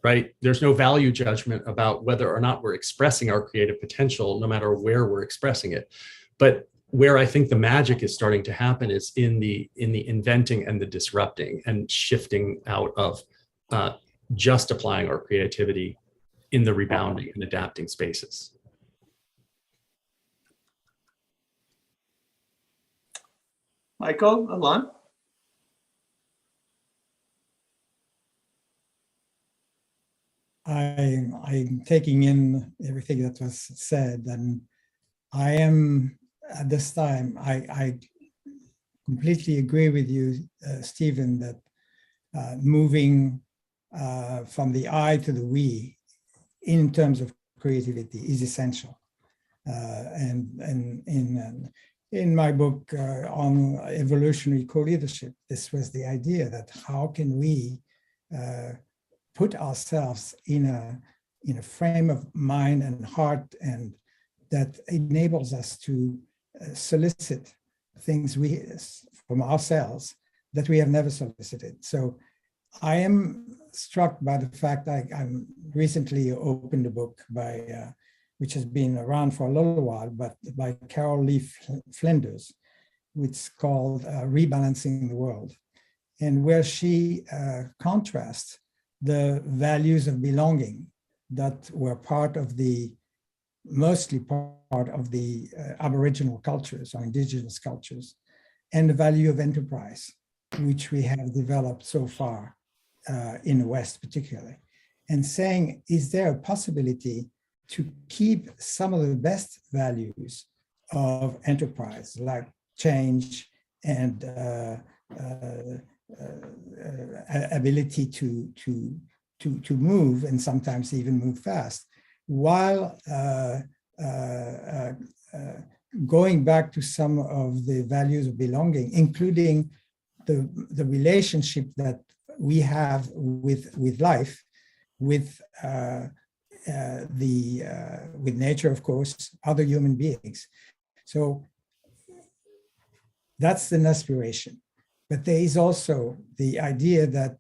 right? There's no value judgment about whether or not we're expressing our creative potential, no matter where we're expressing it. But where I think the magic is starting to happen is in the inventing and the disrupting, and shifting out of just applying our creativity in the rebounding and adapting spaces. Michael, Alain? I'm taking in everything that was said, and I am at this time, I completely agree with you, Stephen, that moving from the I to the we in terms of creativity is essential. And in my book on evolutionary co-leadership, this was the idea that how can we put ourselves in a frame of mind and heart, and that enables us to solicit things from ourselves that we have never solicited. So I am struck by the fact I recently opened a book by, which has been around for a little while, but by Carol Lee Flinders, which is called Rebalancing the World, and where she contrasts the values of belonging that were mostly part of the Aboriginal cultures or indigenous cultures, and the value of enterprise, which we have developed so far in the West particularly, and saying, is there a possibility to keep some of the best values of enterprise, like change and ability to move, and sometimes even move fast, while going back to some of the values of belonging, including the relationship that we have with life, with nature, of course, other human beings. So that's an aspiration. But there is also the idea that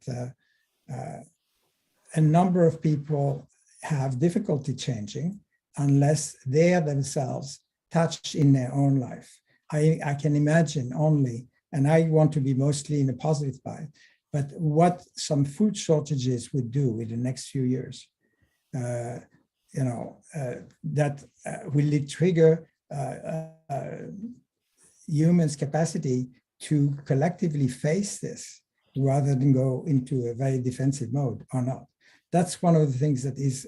a number of people have difficulty changing unless they are themselves touched in their own life. I can imagine only, and I want to be mostly in a positive light, but what some food shortages would do in the next few years, that will it trigger humans' capacity to collectively face this rather than go into a very defensive mode or not. that's one of the things that is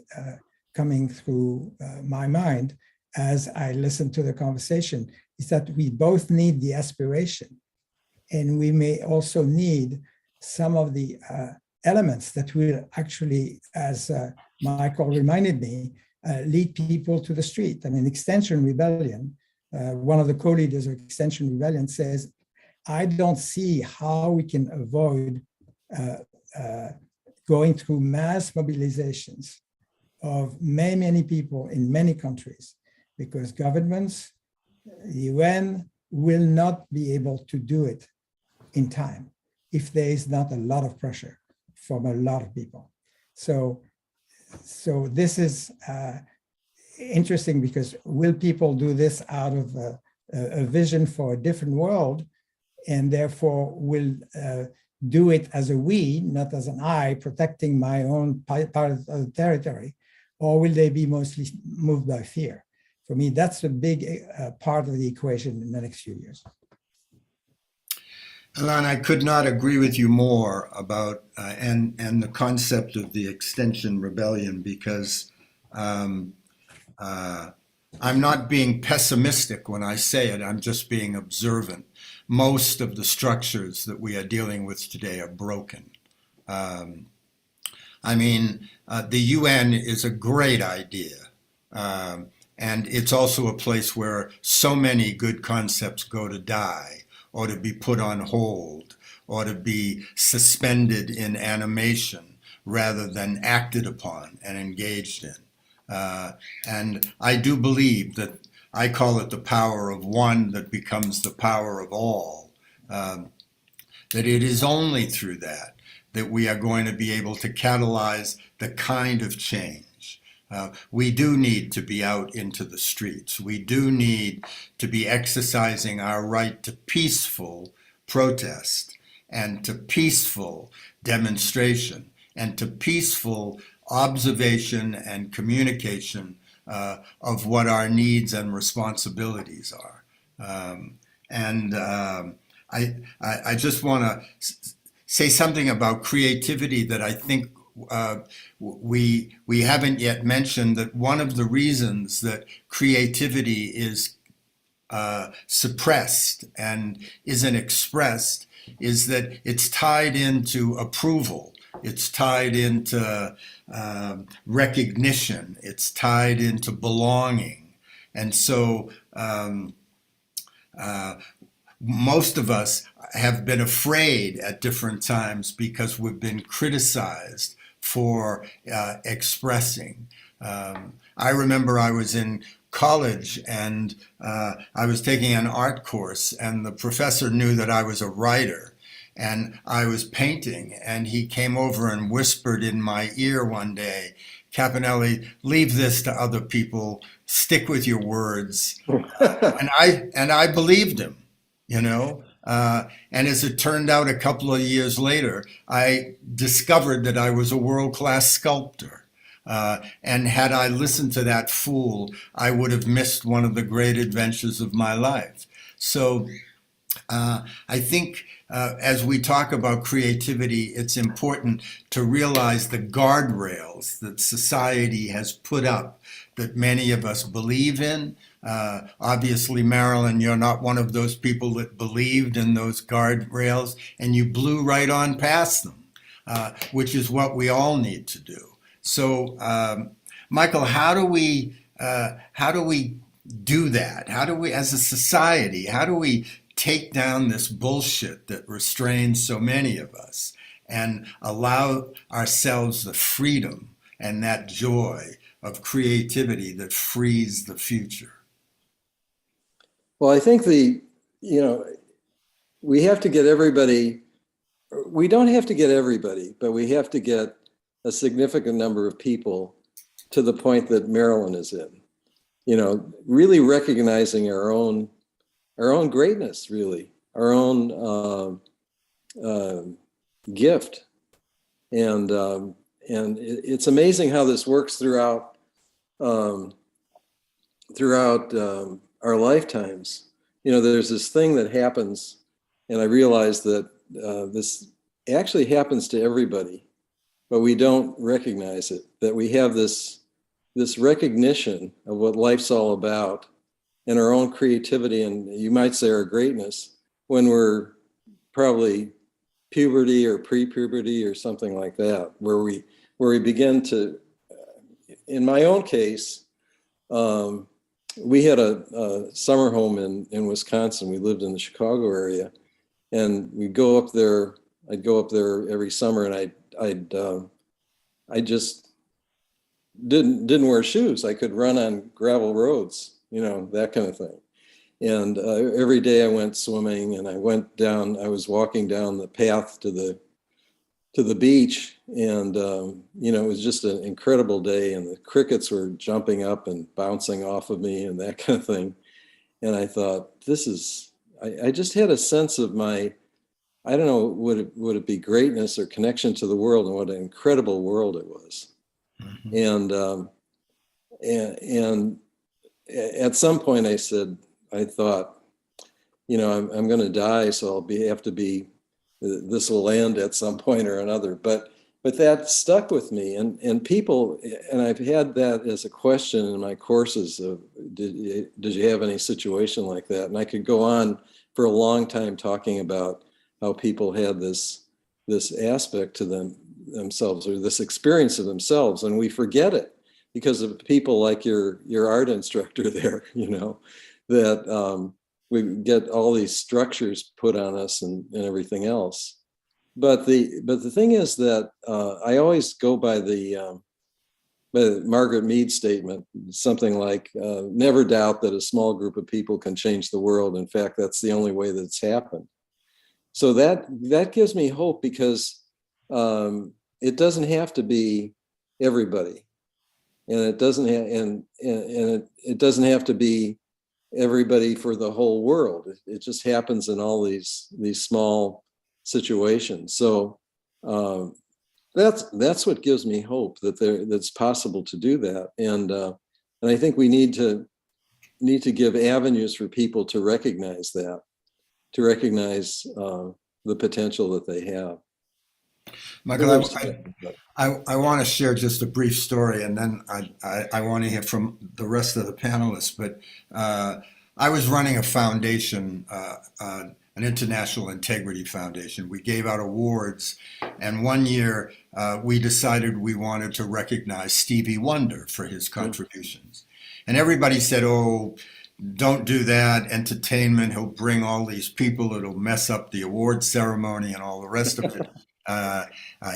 coming through my mind as I listen to the conversation, is that we both need the aspiration, and we may also need some of the elements that will actually, as Michael reminded me, lead people to the street. I mean, Extinction Rebellion, one of the co-leaders of Extinction Rebellion says, I don't see how we can avoid going through mass mobilizations of many, many people in many countries, because governments, the UN, will not be able to do it in time if there is not a lot of pressure from a lot of people. So this is interesting, because will people do this out of a vision for a different world, and therefore will do it as a we, not as an I, protecting my own part of the territory, or will they be mostly moved by fear? For me, that's a big part of the equation in the next few years. Alain, I could not agree with you more about and the concept of the Extinction Rebellion, because I'm not being pessimistic when I say it. I'm just being observant. Most of the structures that we are dealing with today are broken. I mean, the UN is a great idea. And it's also a place where so many good concepts go to die, or to be put on hold, or to be suspended in animation rather than acted upon and engaged in. And I do believe that, I call it the power of one that becomes the power of all, that it is only through that we are going to be able to catalyze the kind of change. We do need to be out into the streets. We do need to be exercising our right to peaceful protest, and to peaceful demonstration, and to peaceful observation and communication of what our needs and responsibilities are. I just want to say something about creativity that I think we haven't yet mentioned, that one of the reasons that creativity is suppressed and isn't expressed is that it's tied into approval. It's tied into recognition. It's tied into belonging. And so most of us have been afraid at different times because we've been criticized for expressing. I remember I was in college and I was taking an art course, and the professor knew that I was a writer, and I was painting, and he came over and whispered in my ear one day, Cappannelli, leave this to other people, stick with your words. and I believed him, you know. And as it turned out, a couple of years later, I discovered that I was a world-class sculptor. And had I listened to that fool, I would have missed one of the great adventures of my life. So I think as we talk about creativity, it's important to realize the guardrails that society has put up that many of us believe in. Obviously, Marilyn, you're not one of those people that believed in those guardrails, and you blew right on past them, which is what we all need to do. So, Michael, how do we do that? How do we, as a society, how do we take down this bullshit that restrains so many of us and allow ourselves the freedom and that joy of creativity that frees the future? Well, I think we have to get everybody, we don't have to get everybody, but we have to get a significant number of people to the point that Marilyn is in, really recognizing our own greatness, really, our own gift. And it's amazing how this works throughout our lifetimes. There's this thing that happens, and I realize that this actually happens to everybody. but we don't recognize it, that we have this recognition of what life's all about and our own creativity, and you might say our greatness, when we're probably puberty or pre-puberty or something like that, where we begin to, in my own case, we had a summer home in Wisconsin. We lived in the Chicago area, and we'd go up there. I'd go up there every summer, and I just didn't wear shoes. I could run on gravel roads, that kind of thing. And every day I went swimming, and I was walking down the path to the beach, and it was just an incredible day, and the crickets were jumping up and bouncing off of me and that kind of thing. And I thought, I just had a sense of my, I don't know, would it be greatness or connection to the world, and what an incredible world it was. Mm-hmm. And at some point I thought, I'm going to die, so this will end at some point or another. But that stuck with me, and people, and I've had that as a question in my courses of, did you have any situation like that? And I could go on for a long time talking about how people had this aspect to themselves, or this experience of themselves, and we forget it because of people like your art instructor there, that we get all these structures put on us and everything else. But the thing is that I always go by the Margaret Mead statement, something like, never doubt that a small group of people can change the world. In fact, that's the only way that it's happened. So that gives me hope, because it doesn't have to be everybody, and it doesn't it doesn't have to be everybody for the whole world. It just happens in all these small situations. So that's what gives me hope, that's possible to do that. And I think we need to give avenues for people to recognize that, to recognize the potential that they have. Michael, I want to share just a brief story, and then I want to hear from the rest of the panelists. But I was running a foundation, an International Integrity Foundation. We gave out awards, and one year we decided we wanted to recognize Stevie Wonder for his contributions. And everybody said, "Oh, don't do that, entertainment, he'll bring all these people, it'll mess up the award ceremony and all the rest of it.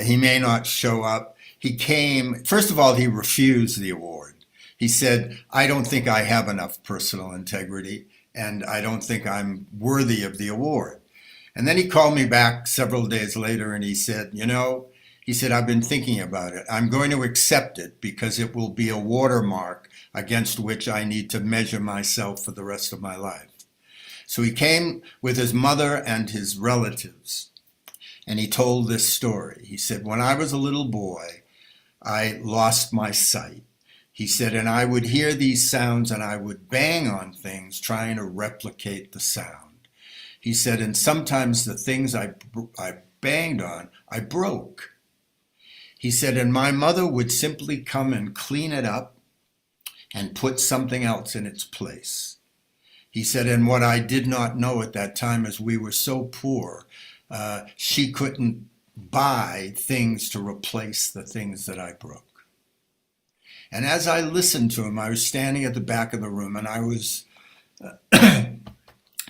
He may not show up." He came, first of all, he refused the award. He said, "I don't think I have enough personal integrity, and I don't think I'm worthy of the award." And then he called me back several days later, and he said, "I've been thinking about it. I'm going to accept it because it will be a watermark against which I need to measure myself for the rest of my life." So he came with his mother and his relatives, and he told this story. He said, "When I was a little boy, I lost my sight." He said, "And I would hear these sounds, and I would bang on things trying to replicate the sound." He said, "And sometimes the things I banged on, I broke." He said, "And my mother would simply come and clean it up and put something else in its place." He said, "And what I did not know at that time is we were so poor, she couldn't buy things to replace the things that I broke." And as I listened to him, I was standing at the back of the room, and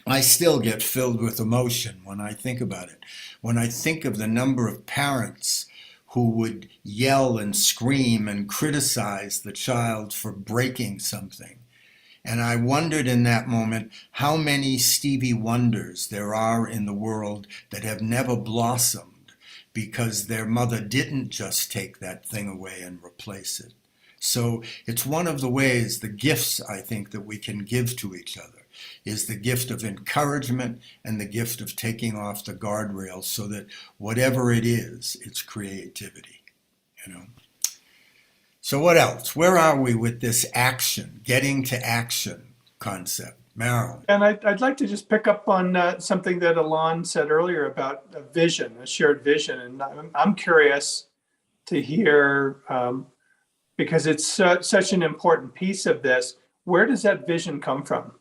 I still get filled with emotion when I think about it. When I think of the number of parents who would yell and scream and criticize the child for breaking something. And I wondered in that moment how many Stevie Wonders there are in the world that have never blossomed because their mother didn't just take that thing away and replace it. So it's one of the ways, the gifts I think that we can give to each other is the gift of encouragement and the gift of taking off the guardrails so that whatever it is, it's creativity, So what else? Where are we with this action, getting to action concept? Marilyn. And I'd like to just pick up on something that Alain said earlier about a vision, a shared vision. And I'm curious, to hear, because it's such an important piece of this. Where does that vision come from?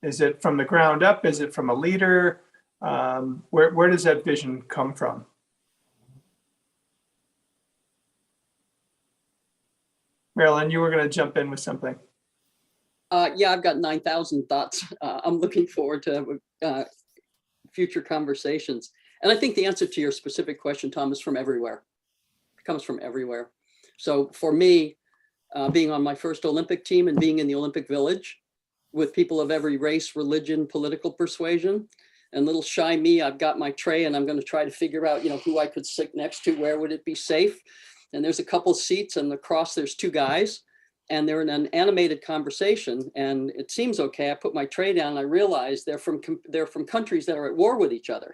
Is it from the ground up? Is it from a leader? Where does that vision come from? Marilyn, you were going to jump in with something. Yeah, I've got 9,000 thoughts. I'm looking forward to future conversations. And I think the answer to your specific question, Tom, is from everywhere. It comes from everywhere. So for me, being on my first Olympic team and being in the Olympic Village with people of every race, religion, political persuasion, and little shy me, I've got my tray and I'm going to try to figure out, who I could sit next to, where would it be safe? And there's a couple seats, and across there's two guys, and they're in an animated conversation, and it seems okay. I put my tray down and I realize they're from countries that are at war with each other.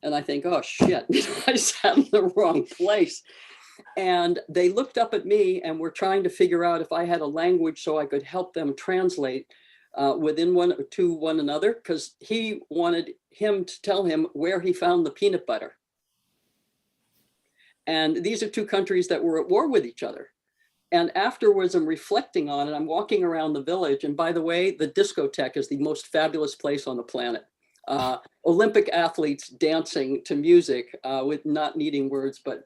And I think, oh shit, I sat in the wrong place. And they looked up at me and were trying to figure out if I had a language so I could help them translate within one another, because he wanted him to tell him where he found the peanut butter. And these are two countries that were at war with each other. And afterwards, I'm reflecting on it. I'm walking around the village. And by the way, the discotheque is the most fabulous place on the planet. Olympic athletes dancing to music with not needing words. But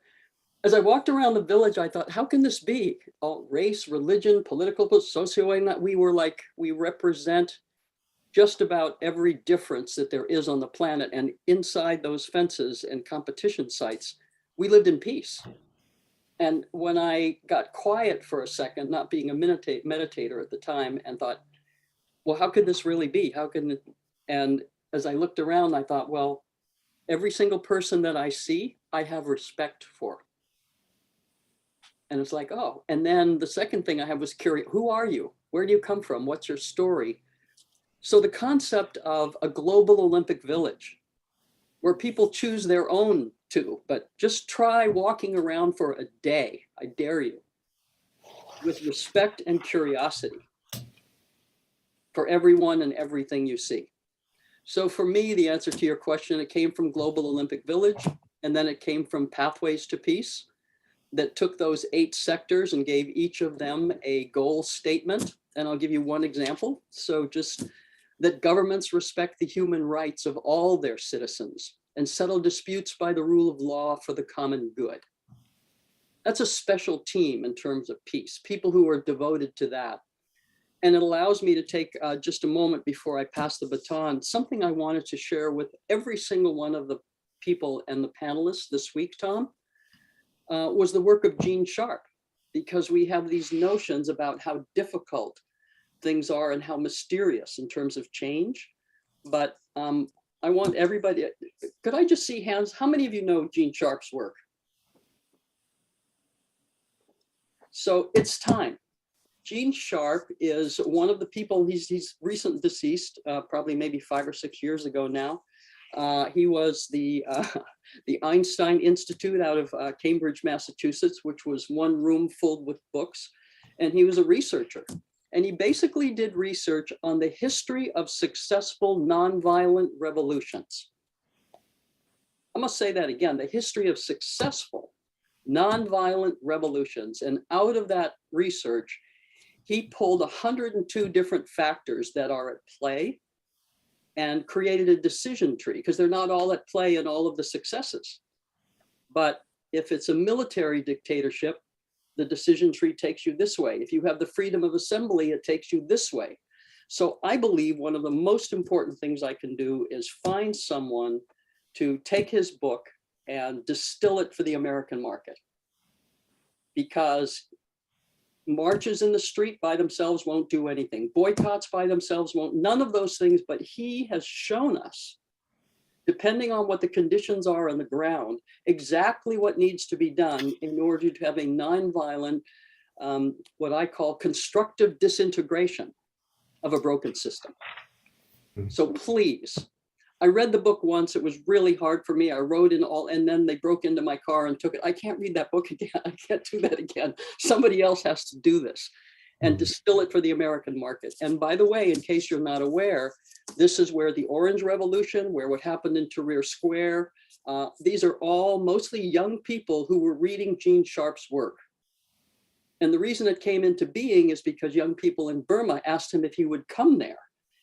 as I walked around the village, I thought, how can this be? All race, religion, political, socio-economic, we represent just about every difference that there is on the planet. And inside those fences and competition sites, we lived in peace. And when I got quiet for a second, not being a meditator at the time, and thought, well, how could this really be? And as I looked around, I thought, well, every single person that I see, I have respect for. And it's like, oh, and then the second thing I have was curious, who are you? Where do you come from? What's your story? So the concept of a global Olympic village, where people choose their own but just try walking around for a day, I dare you, with respect and curiosity for everyone and everything you see. So for me, the answer to your question, it came from Global Olympic Village, and then it came from Pathways to Peace that took those 8 sectors and gave each of them a goal statement. And I'll give you one example. So just that governments respect the human rights of all their citizens and settle disputes by the rule of law for the common good. That's a special team in terms of peace, people who are devoted to that. And it allows me to take just a moment before I pass the baton, something I wanted to share with every single one of the people and the panelists this week, Tom, was the work of Gene Sharp, because we have these notions about how difficult things are and how mysterious in terms of change. But I want everybody, could I just see hands? How many of you know Gene Sharp's work? So it's time. Gene Sharp is one of the people, he's recently deceased, probably maybe 5 or 6 years ago now. He was the Einstein Institute out of Cambridge, Massachusetts, which was one room filled with books. And he was a researcher. And he basically did research on the history of successful nonviolent revolutions. I must say that again, the history of successful nonviolent revolutions. And out of that research, he pulled 102 different factors that are at play and created a decision tree, because they're not all at play in all of the successes. But if it's a military dictatorship, the decision tree takes you this way. If you have the freedom of assembly, it takes you this way. So I believe one of the most important things I can do is find someone to take his book and distill it for the American market. Because marches in the street by themselves won't do anything. Boycotts by themselves won't, none of those things, but he has shown us, depending on what the conditions are on the ground, exactly what needs to be done in order to have a nonviolent, what I call constructive disintegration of a broken system. So please, I read the book once, it was really hard for me. I wrote in all, and then they broke into my car and took it. I can't read that book again. I can't do that again. Somebody else has to do this. and distill it for the American market. And by the way, in case you're not aware, this is where the Orange Revolution, where what happened in Tahrir Square, these are all mostly young people who were reading Gene Sharp's work. And the reason it came into being is because young people in Burma asked him if he would come there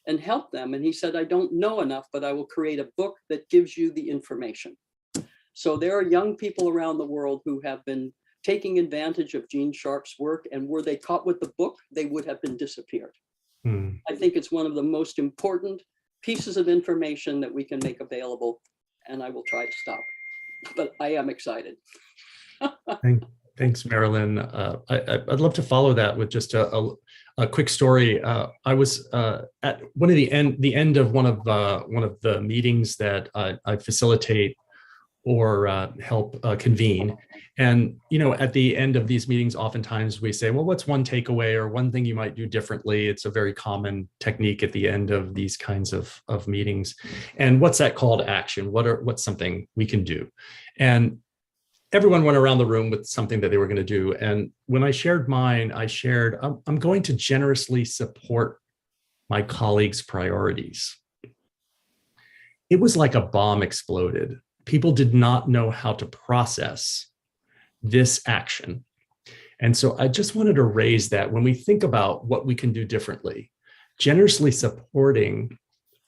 and help them. And he said, I don't know enough, but I will create a book that gives you the information. So there are young people around the world who have been taking advantage of Gene Sharp's work, and were they caught with the book, they would have been disappeared. I think it's one of the most important pieces of information that we can make available, and I will try to stop, but I am excited. Thanks, Marilyn. I'd love to follow that with just a quick story. I was at the end of one of the meetings that I facilitate or help convene. And, at the end of these meetings, oftentimes we say, well, what's one takeaway or one thing you might do differently? It's a very common technique at the end of these kinds of meetings. And what's that call to action? What's something we can do? And everyone went around the room with something that they were going to do. And when I shared mine, I shared, I'm going to generously support my colleagues' priorities. It was like a bomb exploded. People did not know how to process this action. And so I just wanted to raise that when we think about what we can do differently, generously supporting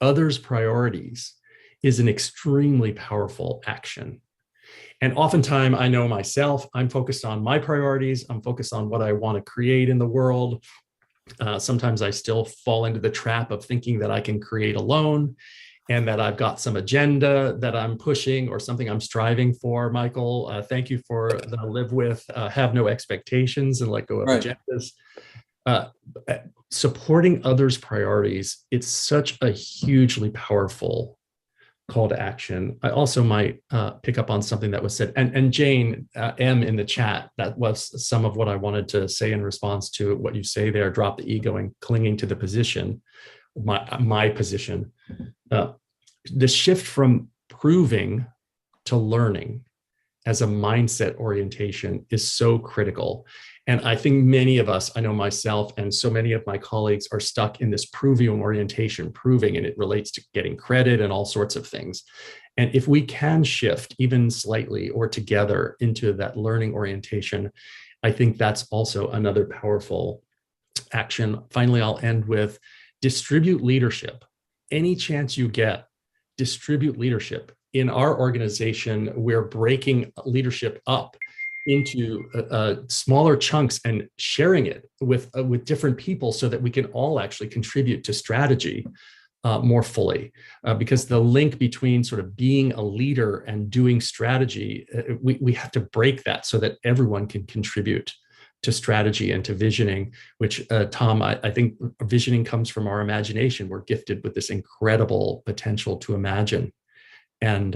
others' priorities is an extremely powerful action. And oftentimes I know myself, I'm focused on my priorities. I'm focused on what I want to create in the world. Sometimes I still fall into the trap of thinking that I can create alone and that I've got some agenda that I'm pushing or something I'm striving for. Michael, thank you for the live with, have no expectations and let go of agendas. Supporting others' priorities, it's such a hugely powerful call to action. I also might pick up on something that was said, and Jane M in the chat, that was some of what I wanted to say in response to what you say there, drop the ego and clinging to the position, my position. The shift from proving to learning as a mindset orientation is so critical. And I think many of us, I know myself and so many of my colleagues are stuck in this proving orientation, and it relates to getting credit and all sorts of things. And if we can shift even slightly or together into that learning orientation, I think that's also another powerful action. Finally, I'll end with distribute leadership. Any chance you get, distribute leadership. In our organization, we're breaking leadership up into smaller chunks and sharing it with different people so that we can all actually contribute to strategy more fully. Because the link between sort of being a leader and doing strategy, we have to break that so that everyone can contribute to strategy and to visioning, which Tom, I think visioning comes from our imagination. We're gifted with this incredible potential to imagine. And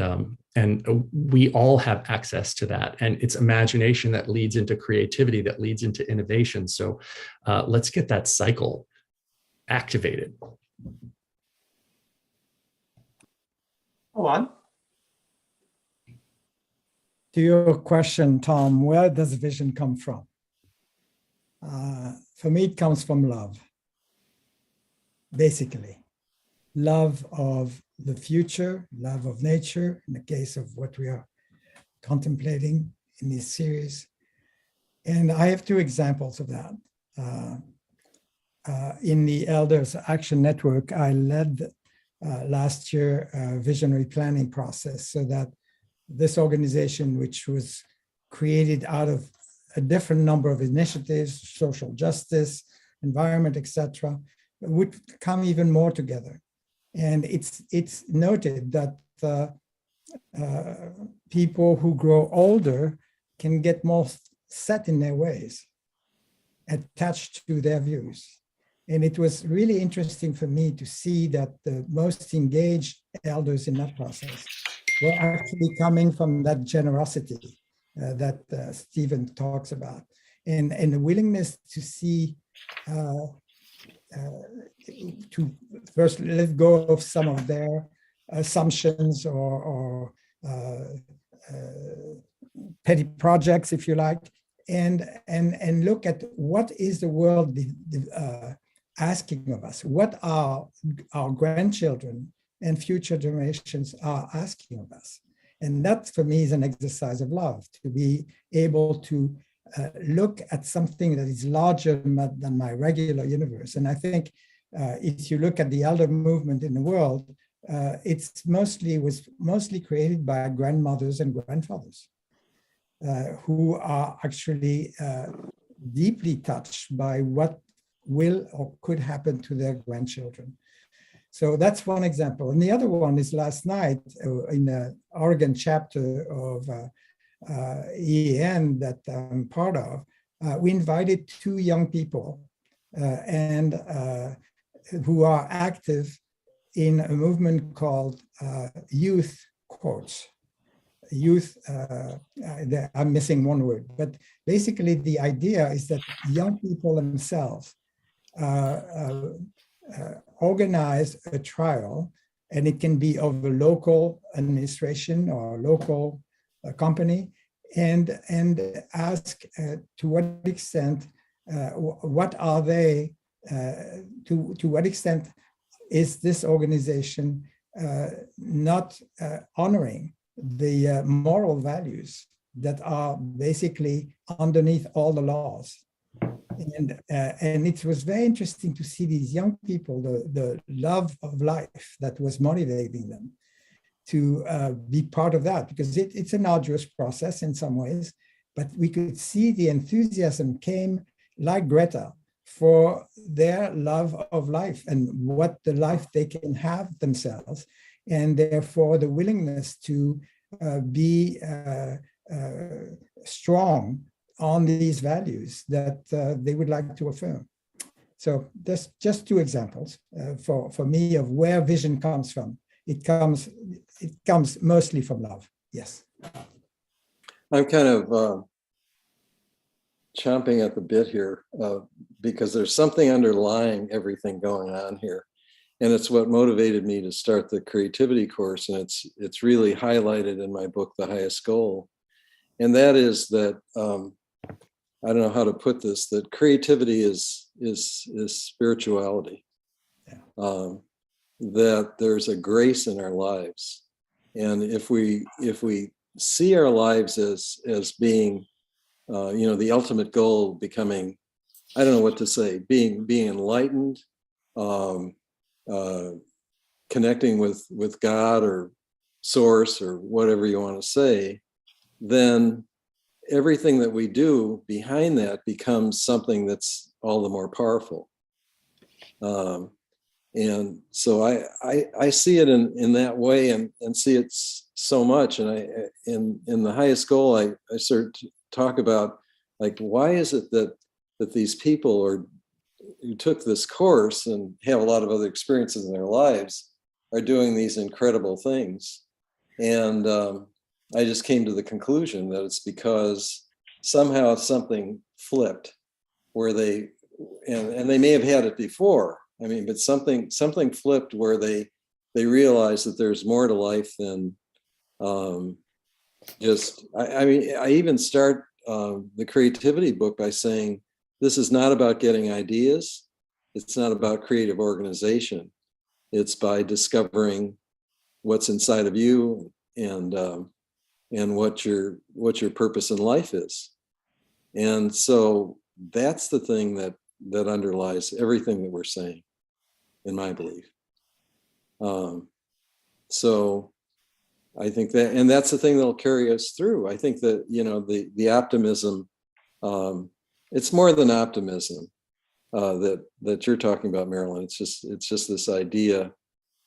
we all have access to that. And it's imagination that leads into creativity, that leads into innovation. So let's get that cycle activated. Go on. To your question, Tom, where does vision come from? For me, it comes from love, basically. Love of the future, love of nature, in the case of what we are contemplating in this series. And I have two examples of that. In the Elders Action Network, I led last year a visionary planning process so that this organization, which was created out of a different number of initiatives, social justice, environment, etc., would come even more together. And it's noted that people who grow older can get more set in their ways, attached to their views. And it was really interesting for me to see that the most engaged elders in that process were actually coming from that generosity that Stephen talks about, and the willingness to see, to first let go of some of their assumptions or petty projects, if you like, and look at what is the world asking of us, what our grandchildren and future generations are asking of us. And that for me is an exercise of love, to be able to look at something that is larger than my regular universe. And I think if you look at the elder movement in the world, was mostly created by grandmothers and grandfathers who are actually deeply touched by what will or could happen to their grandchildren. So that's one example. And the other one is last night in the Oregon chapter of EAN that I'm part of, we invited two young people who are active in a movement called Youth Courts. Youth, I'm missing one word, but basically the idea is that young people themselves organize a trial, and it can be of a local administration or a local company, and ask to what extent, what are they, to what extent is this organization not honoring the moral values that are basically underneath all the laws. And it was very interesting to see these young people, the love of life that was motivating them to be part of that, because it's an arduous process in some ways, but we could see the enthusiasm came like Greta for their love of life and what the life they can have themselves, and therefore the willingness to be strong on these values that they would like to affirm. So there's just two examples for me of where vision comes from. It comes mostly from love. Yes. I'm kind of chomping at the bit here because there's something underlying everything going on here. And it's what motivated me to start the creativity course. And it's really highlighted in my book, The Highest Goal. And that is that, I don't know how to put this, that creativity is spirituality. Yeah. That there's a grace in our lives. And if we see our lives as being, the ultimate goal, becoming, I don't know what to say, being enlightened, connecting with God or source or whatever you want to say, then everything that we do behind that becomes something that's all the more powerful. And so I see it in that way and see it so much. And in The Highest Goal, I start to talk about, like, why is it that these people who took this course and have a lot of other experiences in their lives are doing these incredible things. And I just came to the conclusion that it's because somehow something flipped where they, and they may have had it before, but something flipped where they realized that there's more to life than I even start the creativity book by saying, this is not about getting ideas. It's not about creative organization. It's by discovering what's inside of you and what your purpose in life is. And so that's the thing that underlies everything that we're saying, in my belief. So I think that, and that's the thing that'll carry us through. I think that, the optimism, it's more than optimism that you're talking about, Marilyn. It's just this idea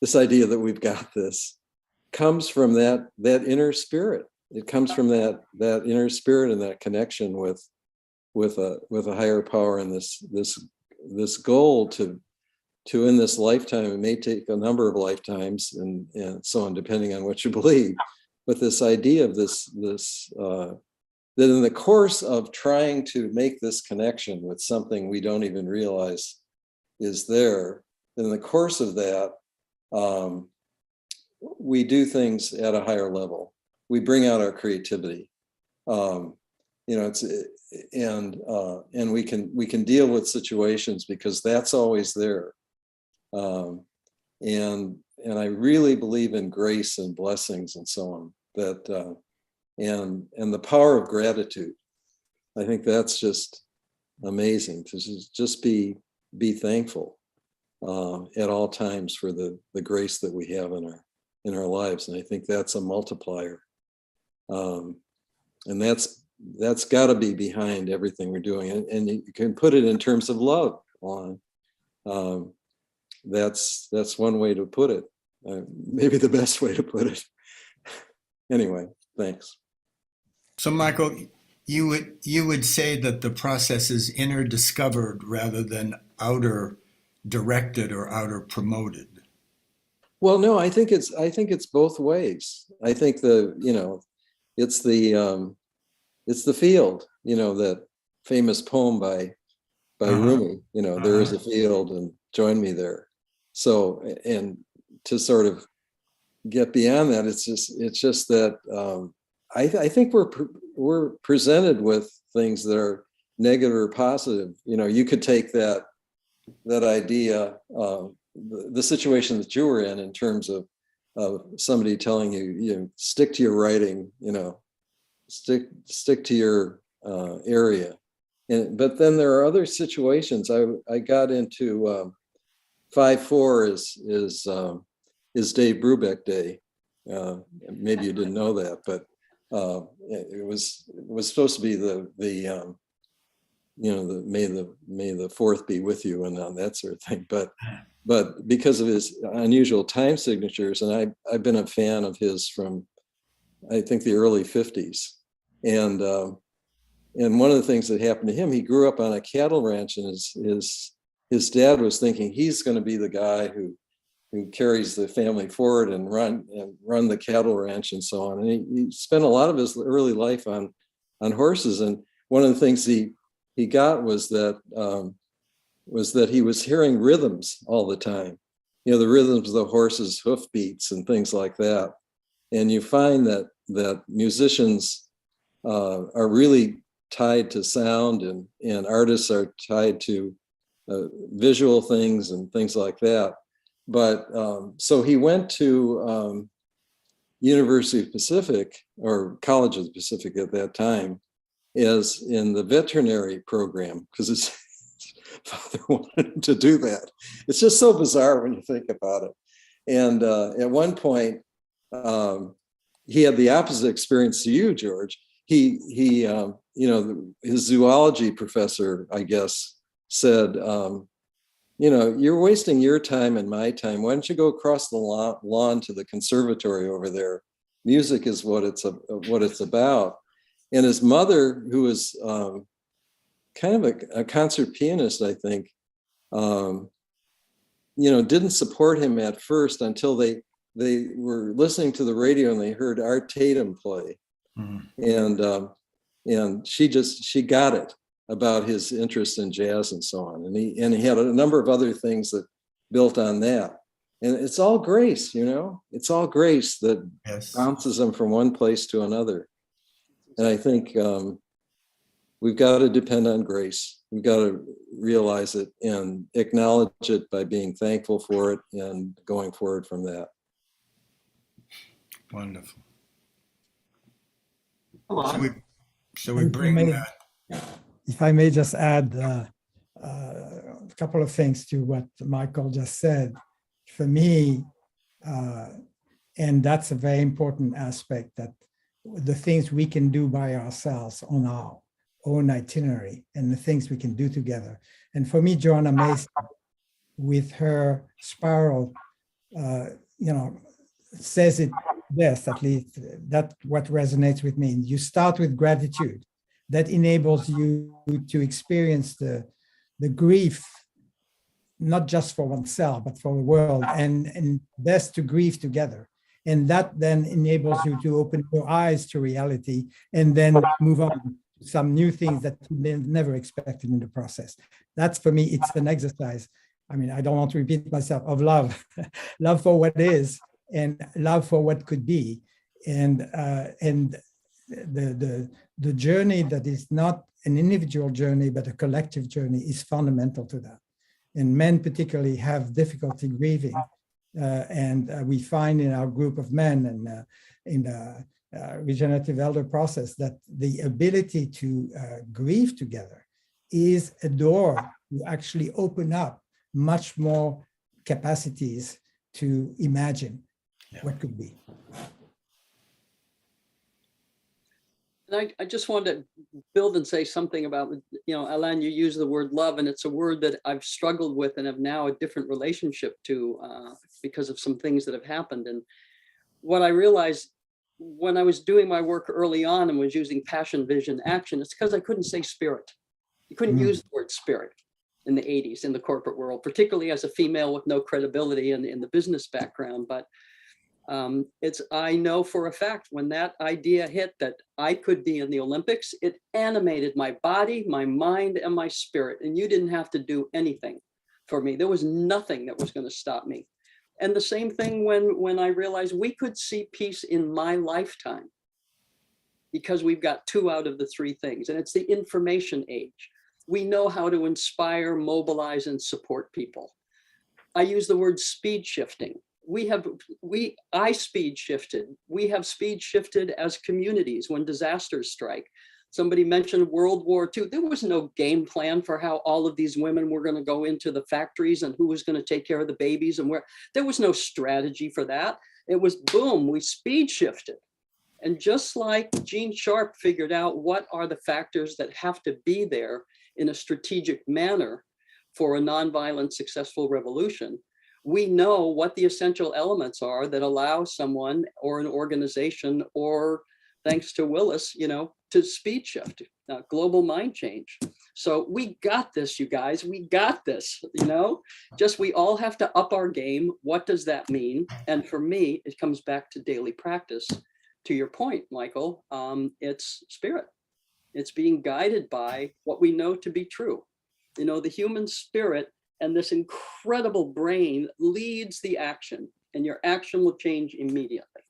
that we've got this comes from that inner spirit. It comes from that inner spirit and that connection with a higher power, and this goal to in this lifetime, it may take a number of lifetimes and so on, depending on what you believe, but this idea of this that in the course of trying to make this connection with something we don't even realize is there, in the course of that, we do things at a higher level. We bring out our creativity. and we can deal with situations because that's always there. And I really believe in grace and blessings and so on, that and the power of gratitude. I think that's just amazing to just be thankful at all times for the grace that we have in our lives. And I think that's a multiplier. And that's got to be behind everything we're doing. And you can put it in terms of love, Alon. That's one way to put it. Maybe the best way to put it. Anyway, thanks. So, Michael, you would say that the process is inner discovered rather than outer directed or outer promoted. Well, no, I think it's both ways. I think it's the field, that famous poem by Rumi, there is a field and join me there. So, and to sort of get beyond that, it's just that I think we're presented with things that are negative or positive. You could take that idea, the situation that you were in terms of somebody telling you, stick to your writing, stick to your area. But then there are other situations. I got into 5/4 is Dave Brubeck Day. Maybe you didn't know that, but it was supposed to be the may the fourth be with you and that sort of thing. But because of his unusual time signatures, and I've been a fan of his from I think the early 50s, and one of the things that happened to him, he grew up on a cattle ranch, and his dad was thinking he's going to be the guy who carries the family forward and run the cattle ranch and so on. And he spent a lot of his early life on horses. And one of the things he got was that he was hearing rhythms all the time, the rhythms of the horse's hoof beats and things like that. And you find that musicians are really tied to sound, and artists are tied to visual things and things like that. But so he went to University of Pacific, or College of the Pacific at that time, as in the veterinary program, because his father wanted him to do that. It's just so bizarre when you think about it. And at one point, he had the opposite experience to you, George. He his zoology professor, I guess, said, you're wasting your time and my time. Why don't you go across the lawn to the conservatory over there? Music is what it's about. And his mother, who was kind of a concert pianist, I think, didn't support him at first until they were listening to the radio and they heard Art Tatum play. Mm-hmm. And she got it about his interest in jazz and so on. And he had a number of other things that built on that. And it's all grace, it's all grace that bounces them from one place to another. And I think we've got to depend on grace. We've got to realize it and acknowledge it by being thankful for it and going forward from that. Wonderful. So we bring that. If I may just add a couple of things to what Michael just said. For me, and that's a very important aspect, that the things we can do by ourselves on our own itinerary and the things we can do together. And for me, Joanna Mason, with her spiral, says it best, at least that's what resonates with me. You start with gratitude. That enables you to experience the grief, not just for oneself, but for the world, and best to grieve together. And that then enables you to open your eyes to reality and then move on to some new things that you never expected in the process. That's, for me, it's an exercise. I mean, I don't want to repeat myself, of love, love for what is and love for what could be. And the journey that is not an individual journey, but a collective journey is fundamental to that. And men particularly have difficulty grieving. We find in our group of men and in the regenerative elder process that the ability to grieve together is a door to actually open up much more capacities to imagine what could be. And I just wanted to build and say something about, Alain, you use the word love, and it's a word that I've struggled with and have now a different relationship to because of some things that have happened. And what I realized when I was doing my work early on and was using passion, vision, action, it's because I couldn't say spirit. You couldn't use the word spirit in the 80s in the corporate world, particularly as a female with no credibility in the business background. But I know for a fact when that idea hit that I could be in the Olympics, it animated my body, my mind, and my spirit. And you didn't have to do anything for me. There was nothing that was going to stop me. And the same thing when I realized we could see peace in my lifetime because we've got 2 out of the 3 things. And it's the information age. We know how to inspire, mobilize, and support people. I use the word speed shifting. I speed shifted. We have speed shifted as communities when disasters strike. Somebody mentioned World War II. There was no game plan for how all of these women were going to go into the factories and who was going to take care of the babies and where. There was no strategy for that. It was boom, we speed shifted. And just like Gene Sharp figured out what are the factors that have to be there in a strategic manner for a nonviolent successful revolution, we know what the essential elements are that allow someone or an organization or, thanks to Willis, to speed shift, global mind change. So we got this, you guys, we got this, just we all have to up our game. What does that mean? And for me, it comes back to daily practice. To your point, Michael, it's spirit. It's being guided by what we know to be true. The human spirit and this incredible brain leads the action, and your action will change immediately.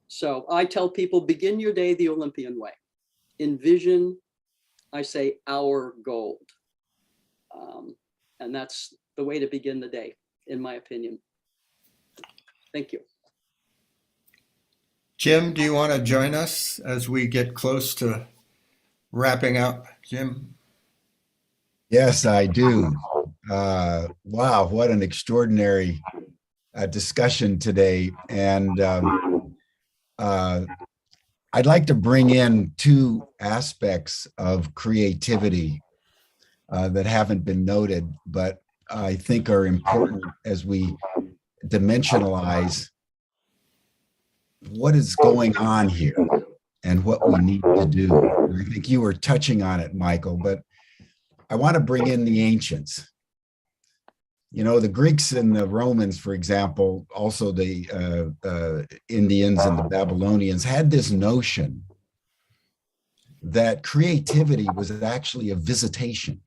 So I tell people, begin your day the Olympian way. Envision, I say, our gold. And that's the way to begin the day, in my opinion. Thank you. Jim, do you want to join us as we get close to wrapping up? Jim? Yes, I do. Wow, what an extraordinary discussion today. And I'd like to bring in 2 aspects of creativity that haven't been noted, but I think are important as we dimensionalize what is going on here and what we need to do. I think you were touching on it, Michael, but I want to bring in the ancients. The Greeks and the Romans, for example, also the Indians and the Babylonians had this notion that creativity was actually a visitation.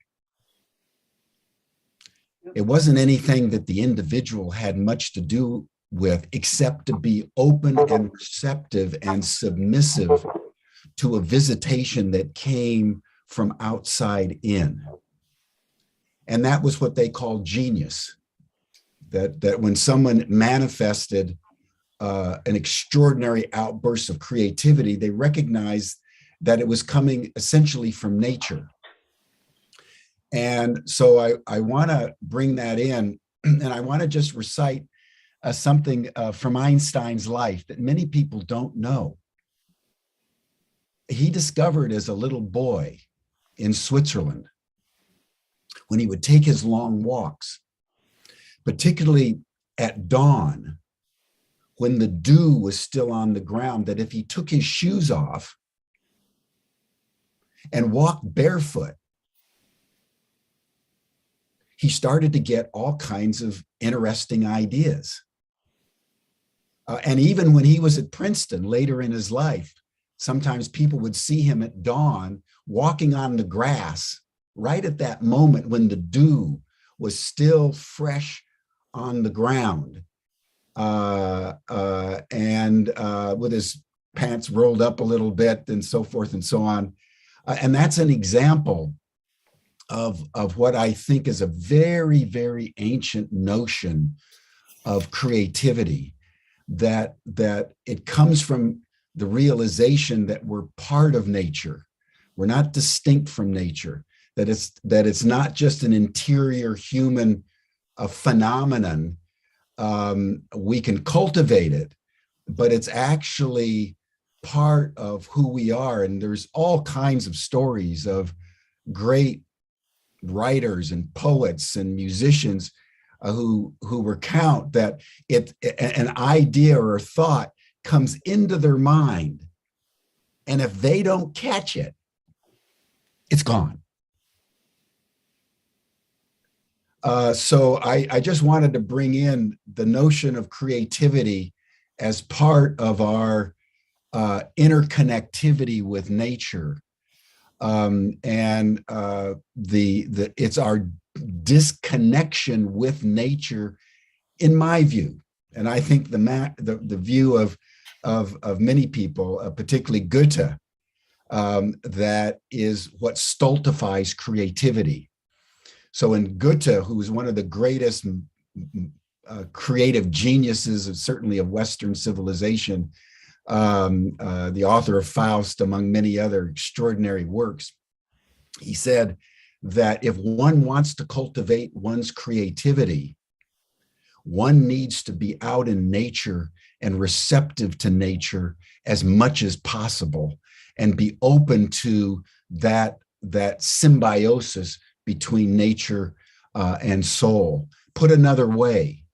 It wasn't anything that the individual had much to do with, except to be open and receptive and submissive to a visitation that came from outside in. And that was what they called genius. That when someone manifested an extraordinary outburst of creativity, they recognized that it was coming essentially from nature. And so I want to bring that in, and I want to just recite something from Einstein's life that many people don't know. He discovered as a little boy in Switzerland, when he would take his long walks, particularly at dawn, when the dew was still on the ground, that if he took his shoes off and walked barefoot, he started to get all kinds of interesting ideas. And even when he was at Princeton later in his life, sometimes people would see him at dawn walking on the grass right at that moment when the dew was still fresh on the ground, and with his pants rolled up a little bit and so forth and so on. And that's an example of what I think is a very, very ancient notion of creativity, that it comes from the realization that we're part of nature. We're not distinct from nature, that it's not just an interior human phenomenon. We can cultivate it, but it's actually part of who we are. And there's all kinds of stories of great writers and poets and musicians who recount that an idea or a thought comes into their mind, and if they don't catch it, it's gone. So I just wanted to bring in the notion of creativity as part of our interconnectivity with nature. It's our disconnection with nature, in my view, and I think the view of many people, particularly Goethe, that is what stultifies creativity. So in Goethe, who was one of the greatest creative geniuses, certainly of Western civilization, the author of Faust, among many other extraordinary works, he said that if one wants to cultivate one's creativity, one needs to be out in nature and receptive to nature as much as possible, and be open to that symbiosis between nature and soul. Put another way,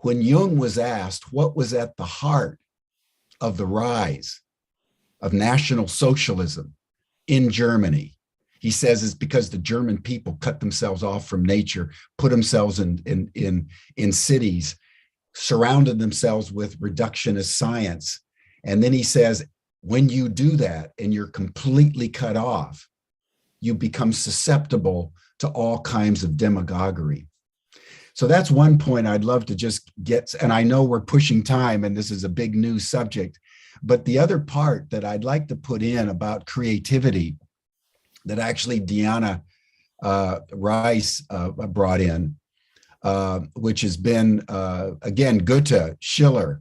when Jung was asked what was at the heart of the rise of National Socialism in Germany, he says it's because the German people cut themselves off from nature, put themselves in cities, surrounded themselves with reductionist science. And then he says, when you do that and you're completely cut off, you become susceptible to all kinds of demagoguery. So that's one point I'd love to just get, and I know we're pushing time and this is a big news subject, but the other part that I'd like to put in about creativity that actually Deanna Rice brought in, which has been, again, Goethe, Schiller,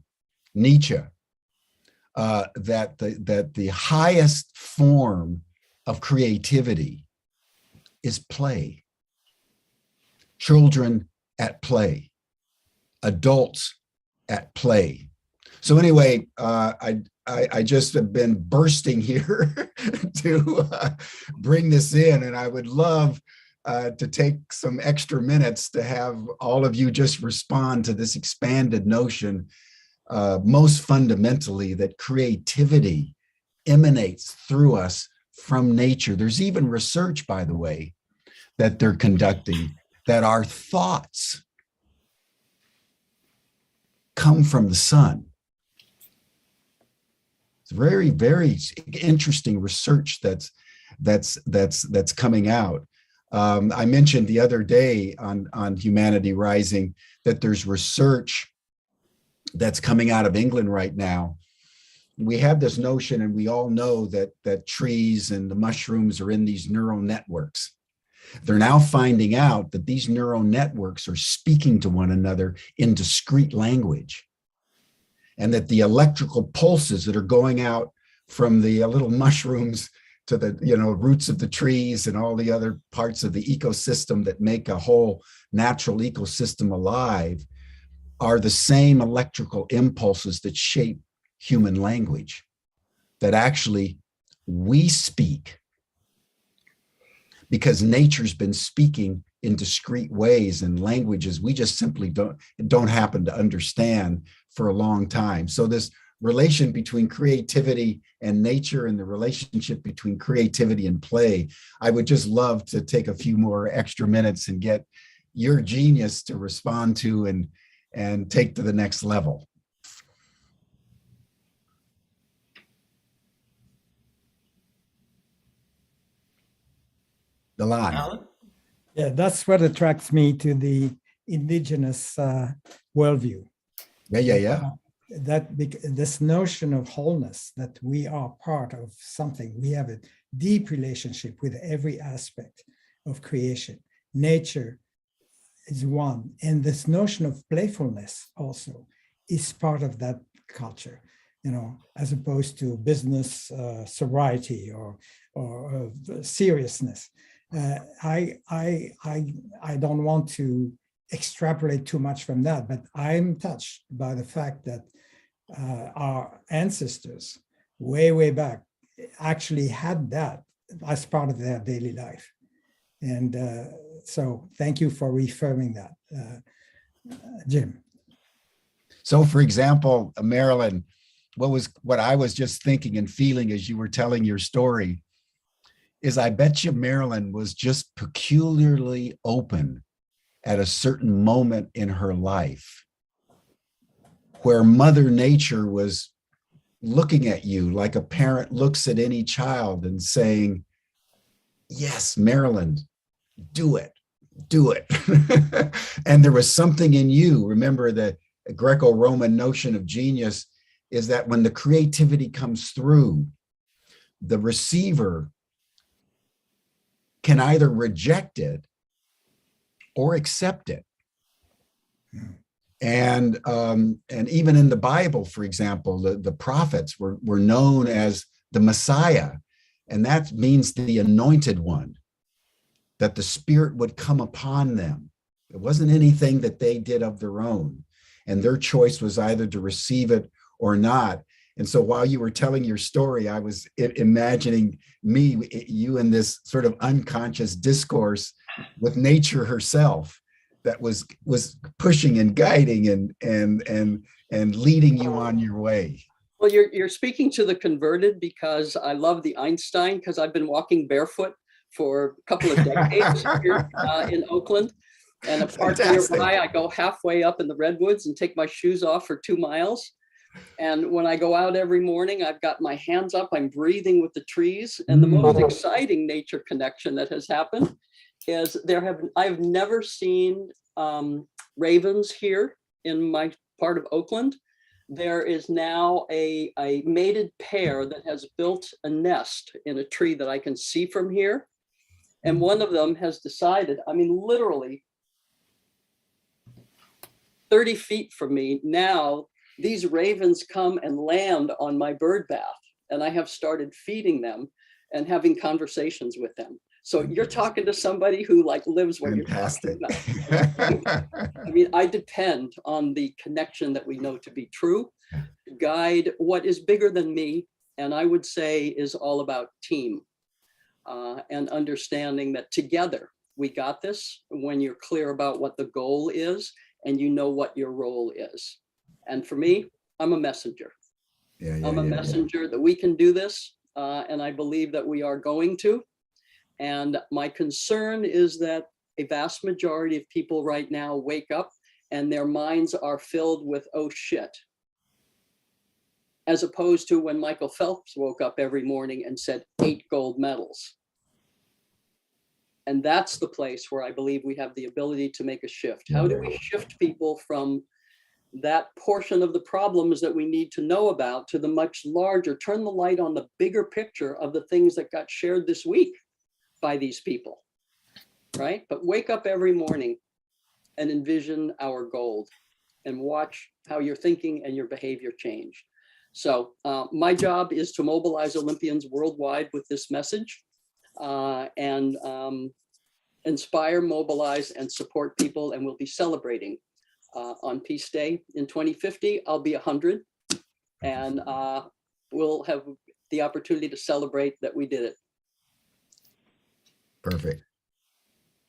Nietzsche, that the highest form of creativity is play. Children at play, adults at play. So anyway, I just have been bursting here to bring this in, and I would love to take some extra minutes to have all of you just respond to this expanded notion, most fundamentally, that creativity emanates through us from nature. There's even research, by the way, that they're conducting, that our thoughts come from the sun. It's very, very interesting research that's coming out. I mentioned the other day on Humanity Rising that there's research that's coming out of England right now. We have this notion, and we all know that trees and the mushrooms are in these neural networks. They're now finding out that these neural networks are speaking to one another in discrete language, and that the electrical pulses that are going out from the little mushrooms to the roots of the trees and all the other parts of the ecosystem that make a whole natural ecosystem alive are the same electrical impulses that shape human language, that actually we speak, because nature's been speaking in discrete ways and languages we just simply don't happen to understand for a long time. So this relation between creativity and nature, and the relationship between creativity and play, I would just love to take a few more extra minutes and get your genius to respond to and take to the next level. Alan? Yeah, that's what attracts me to the indigenous worldview. Yeah. this notion of wholeness, that we are part of something. We have a deep relationship with every aspect of creation. Nature is one, and this notion of playfulness also is part of that culture, as opposed to business sobriety or seriousness. I don't want to extrapolate too much from that, but I'm touched by the fact that our ancestors way back actually had that as part of their daily life. And so thank you for reaffirming that, Jim. So for example, Marilyn, what I was just thinking and feeling as you were telling your story is I bet you Marilyn was just peculiarly open at a certain moment in her life where Mother Nature was looking at you like a parent looks at any child and saying, yes, Marilyn, do it. And there was something in you. Remember, the Greco-Roman notion of genius is that when the creativity comes through, the receiver can either reject it or accept it. And even in the Bible, for example, the prophets were known as the Messiah, and that means the anointed one, that the Spirit would come upon them. It wasn't anything that they did of their own, and their choice was either to receive it or not. And so while you were telling your story, I was imagining you in this sort of unconscious discourse with nature herself that was pushing and guiding and leading you on your way. Well, you're speaking to the converted, because I love the Einstein, because I've been walking barefoot for a couple of decades here in Oakland. And a park nearby, I go halfway up in the redwoods and take my shoes off for 2 miles. And when I go out every morning, I've got my hands up, I'm breathing with the trees. And the most exciting nature connection that has happened is I've never seen ravens here in my part of Oakland. There is now a mated pair that has built a nest in a tree that I can see from here. And one of them has decided, literally 30 feet from me now, these ravens come and land on my bird bath, and I have started feeding them and having conversations with them. So you're talking to somebody who lives what you're talking about. I depend on the connection that we know to be true, to guide what is bigger than me, and I would say is all about team and understanding that together we got this when you're clear about what the goal is and you know what your role is. And for me, I'm a messenger. I'm a messenger that we can do this, and I believe that we are going to. And my concern is that a vast majority of people right now wake up and their minds are filled with, oh shit, as opposed to when Michael Phelps woke up every morning and said 8 gold medals. And that's the place where I believe we have the ability to make a shift. How do we shift people from that portion of the problems that we need to know about to the much larger, turn the light on the bigger picture of the things that got shared this week by these people, right? But wake up every morning and envision our gold and watch how your thinking and your behavior change. So my job is to mobilize Olympians worldwide with this message and inspire, mobilize, and support people. And we'll be celebrating on Peace Day in 2050. I'll be 100, and we'll have the opportunity to celebrate that we did it. Perfect.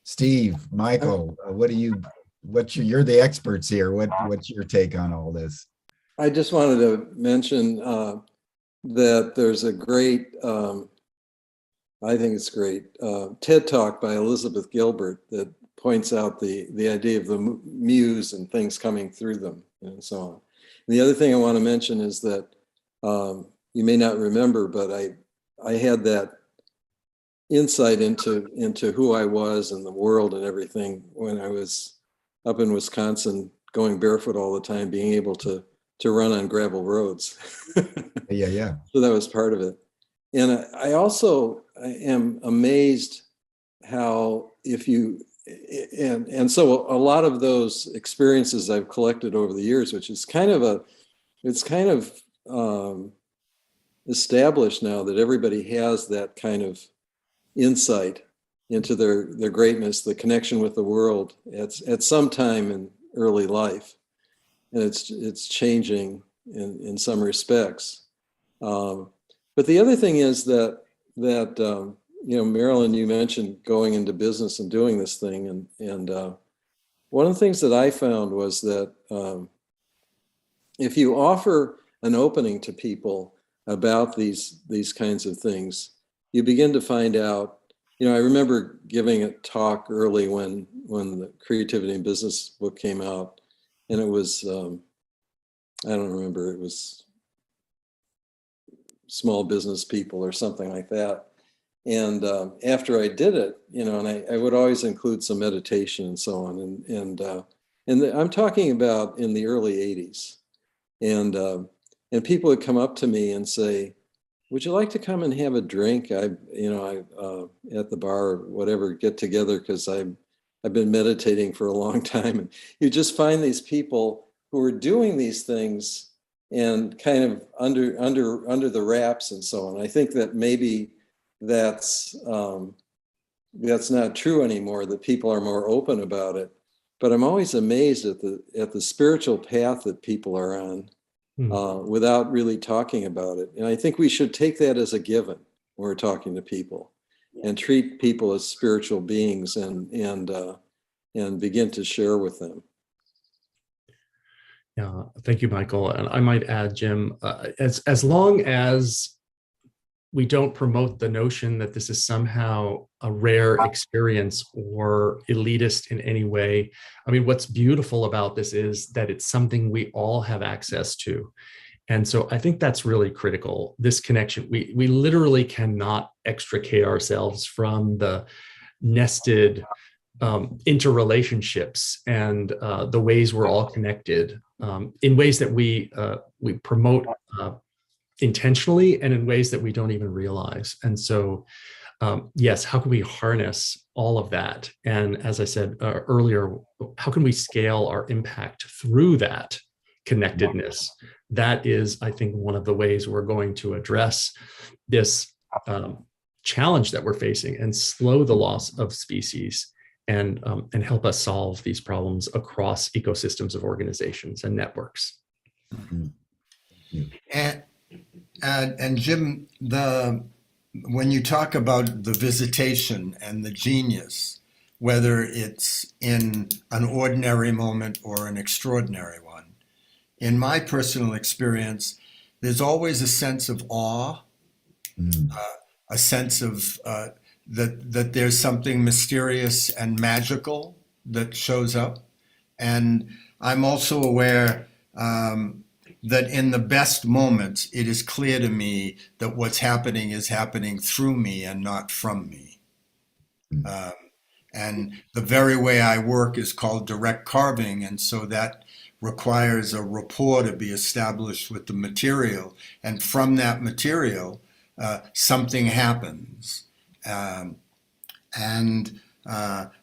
Steve, Michael, you're the experts here. What's your take on all this? I just wanted to mention that there's a great, I think it's great, TED Talk by Elizabeth Gilbert that points out the idea of the muse and things coming through them and so on. And the other thing I want to mention is that you may not remember, but I had that insight into who I was and the world and everything when I was up in Wisconsin, going barefoot all the time, being able to run on gravel roads. Yeah. So that was part of it. And I also am amazed how so a lot of those experiences I've collected over the years, which is it's kind of established now that everybody has that kind of insight into their greatness, the connection with the world at some time in early life. And it's changing in some respects. But the other thing is that Marilyn, you mentioned going into business and doing this thing, and one of the things that I found was that if you offer an opening to people about these kinds of things, you begin to find out. I remember giving a talk early when the Creativity in Business book came out, and it was I don't remember, it was small business people or something like that. And after I did it, and I would always include some meditation and so on. And I'm talking about in the early 80s. And people would come up to me and say, would you like to come and have a drink? I at the bar or whatever, get together, because I've been meditating for a long time. And you just find these people who are doing these things and kind of under the wraps and so on. I think that maybe that's not true anymore, that people are more open about it. But I'm always amazed at the spiritual path that people are on without really talking about it. And I think we should take that as a given when we're talking to people, and treat people as spiritual beings and begin to share with them. Yeah, thank you, Michael. And I might add, Jim, as long as we don't promote the notion that this is somehow a rare experience or elitist in any way. I mean, what's beautiful about this is that it's something we all have access to. And so I think that's really critical, this connection. We literally cannot extricate ourselves from the nested interrelationships and the ways we're all connected in ways that we promote intentionally and in ways that we don't even realize. And so, yes, how can we harness all of that? And as I said earlier, how can we scale our impact through that connectedness? That is, I think, one of the ways we're going to address this challenge that we're facing and slow the loss of species and help us solve these problems across ecosystems of organizations and networks. And Jim, when you talk about the visitation and the genius, whether it's in an ordinary moment or an extraordinary one, in my personal experience, there's always a sense of awe, a sense of that there's something mysterious and magical that shows up. And I'm also aware that in the best moments, it is clear to me that what's happening is happening through me and not from me. And the very way I work is called direct carving. And so that requires a rapport to be established with the material. And from that material, something happens.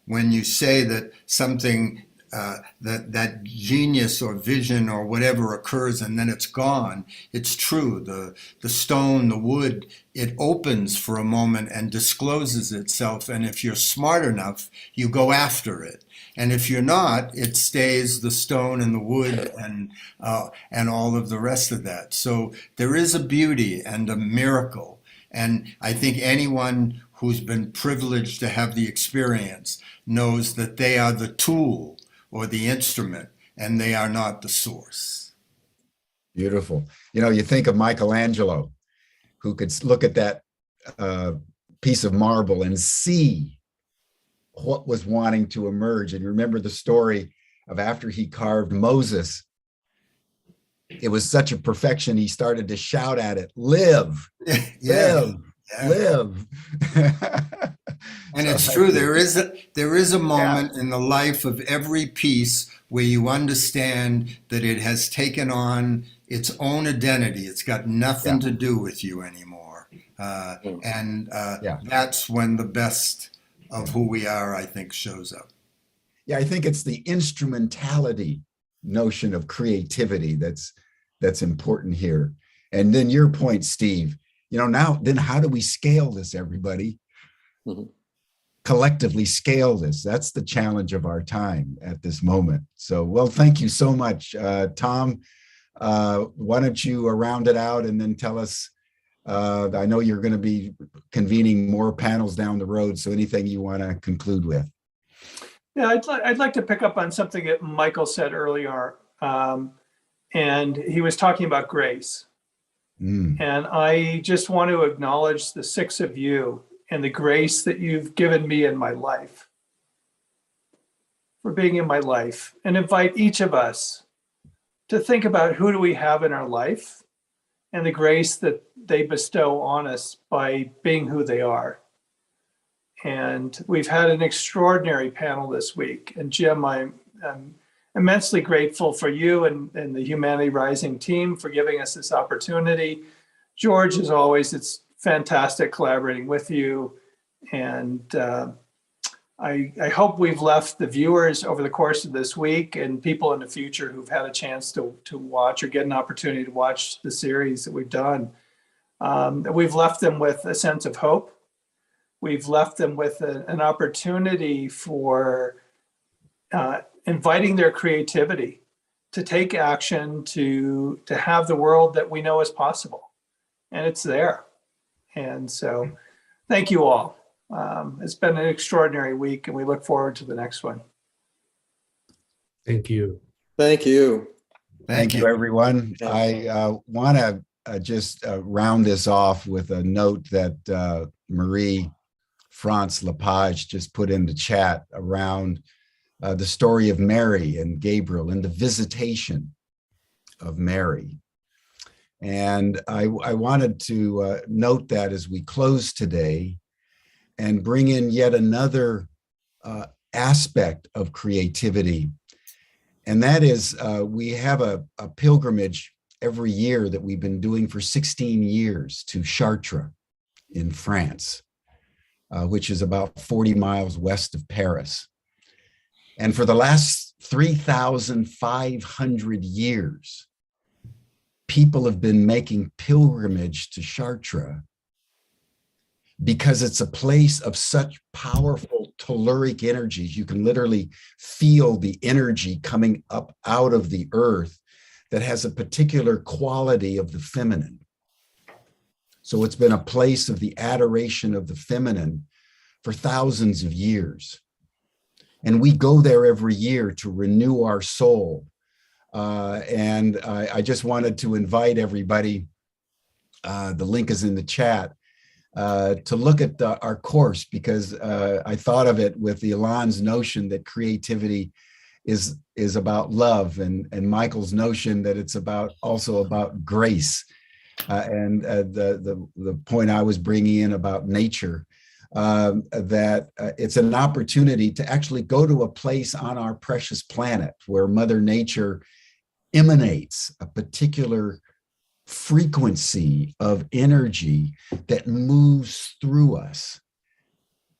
When you say that something, that genius or vision or whatever occurs and then it's gone, it's true. The stone, the wood, it opens for a moment and discloses itself. And if you're smart enough, you go after it. And if you're not, it stays the stone and the wood and all of the rest of that. So there is a beauty and a miracle. And I think anyone who's been privileged to have the experience knows that they are the tool or the instrument, and they are not the source. Beautiful. You think of Michelangelo, who could look at that piece of marble and see what was wanting to emerge. And you remember the story of after he carved Moses, it was such a perfection, he started to shout at it, live, live, live. And So it's true. There is a moment in the life of every piece where you understand that it has taken on its own identity. It's got nothing to do with you anymore. And that's when the best of who we are, I think, shows up. Yeah, I think it's the instrumentality notion of creativity that's important here. And then your point, Steve, now then how do we scale this, everybody? Mm-hmm. Collectively scale this. That's the challenge of our time at this moment. So, well, thank you so much. Tom, why don't you round it out and then tell us, I know you're going to be convening more panels down the road, so anything you want to conclude with? Yeah, I'd like to pick up on something that Michael said earlier, and he was talking about grace. And I just want to acknowledge the six of you and the grace that you've given me in my life, for being in my life, and invite each of us to think about who do we have in our life and the grace that they bestow on us by being who they are. And we've had an extraordinary panel this week. And Jim, I'm immensely grateful for you and the Humanity Rising team for giving us this opportunity. George, as always, it's fantastic collaborating with you. And I hope we've left the viewers over the course of this week and people in the future who've had a chance to watch or get an opportunity to watch the series that we've done. We've left them with a sense of hope. We've left them with an opportunity for inviting their creativity to take action, to have the world that we know is possible. And it's there. And so thank you all. It's been an extraordinary week, and we look forward to the next one. Thank you. Thank you. Thank you, everyone. I want to just round this off with a note that Marie-France Lepage just put in the chat around the story of Mary and Gabriel and the visitation of Mary. And I wanted to note that as we close today and bring in yet another aspect of creativity. And that is we have a pilgrimage every year that we've been doing for 16 years to Chartres in France, which is about 40 miles west of Paris. And for the last 3,500 years, people have been making pilgrimage to Chartres because it's a place of such powerful telluric energies. You can literally feel the energy coming up out of the earth that has a particular quality of the feminine. So it's been a place of the adoration of the feminine for thousands of years. And we go there every year to renew our soul. And I just wanted to invite everybody, the link is in the chat, to look at our course, because I thought of it with the Alain's notion that creativity is about love, and Michael's notion that it's also about grace, and the point I was bringing in about nature, that it's an opportunity to actually go to a place on our precious planet where Mother Nature emanates a particular frequency of energy that moves through us.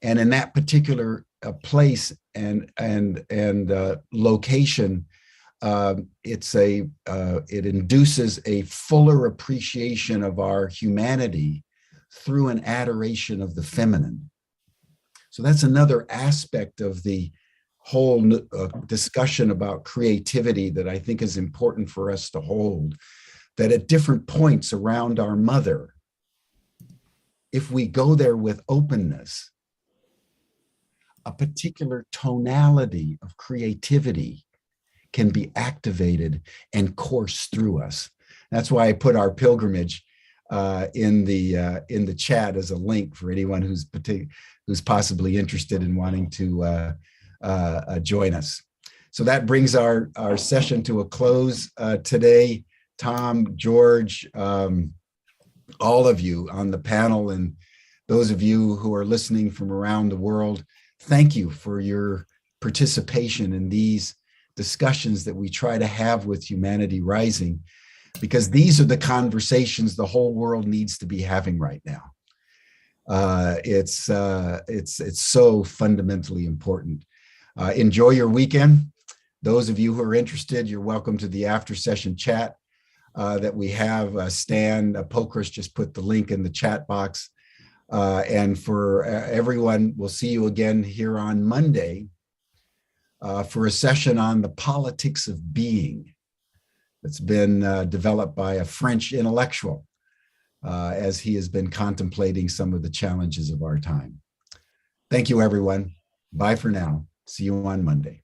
And in that particular place and location, it induces a fuller appreciation of our humanity through an adoration of the feminine. So that's another aspect of the whole discussion about creativity that I think is important for us to hold, that at different points around our mother, if we go there with openness, a particular tonality of creativity can be activated and course through us. That's why I put our pilgrimage in the chat as a link for anyone who's possibly interested in wanting to join us. So that brings our session to a close today. Tom, George, all of you on the panel and Those of you who are listening from around the world, thank you for your participation in these discussions that we try to have with Humanity Rising, because these are the conversations the whole world needs to be having right now. It's so fundamentally important. Enjoy your weekend. Those of you who are interested, you're welcome to the after session chat that we have. Stan Pokris just put the link in the chat box. And for everyone, we'll see you again here on Monday for a session on the politics of being that's been developed by a French intellectual as he has been contemplating some of the challenges of our time. Thank you, everyone. Bye for now. See you on Monday.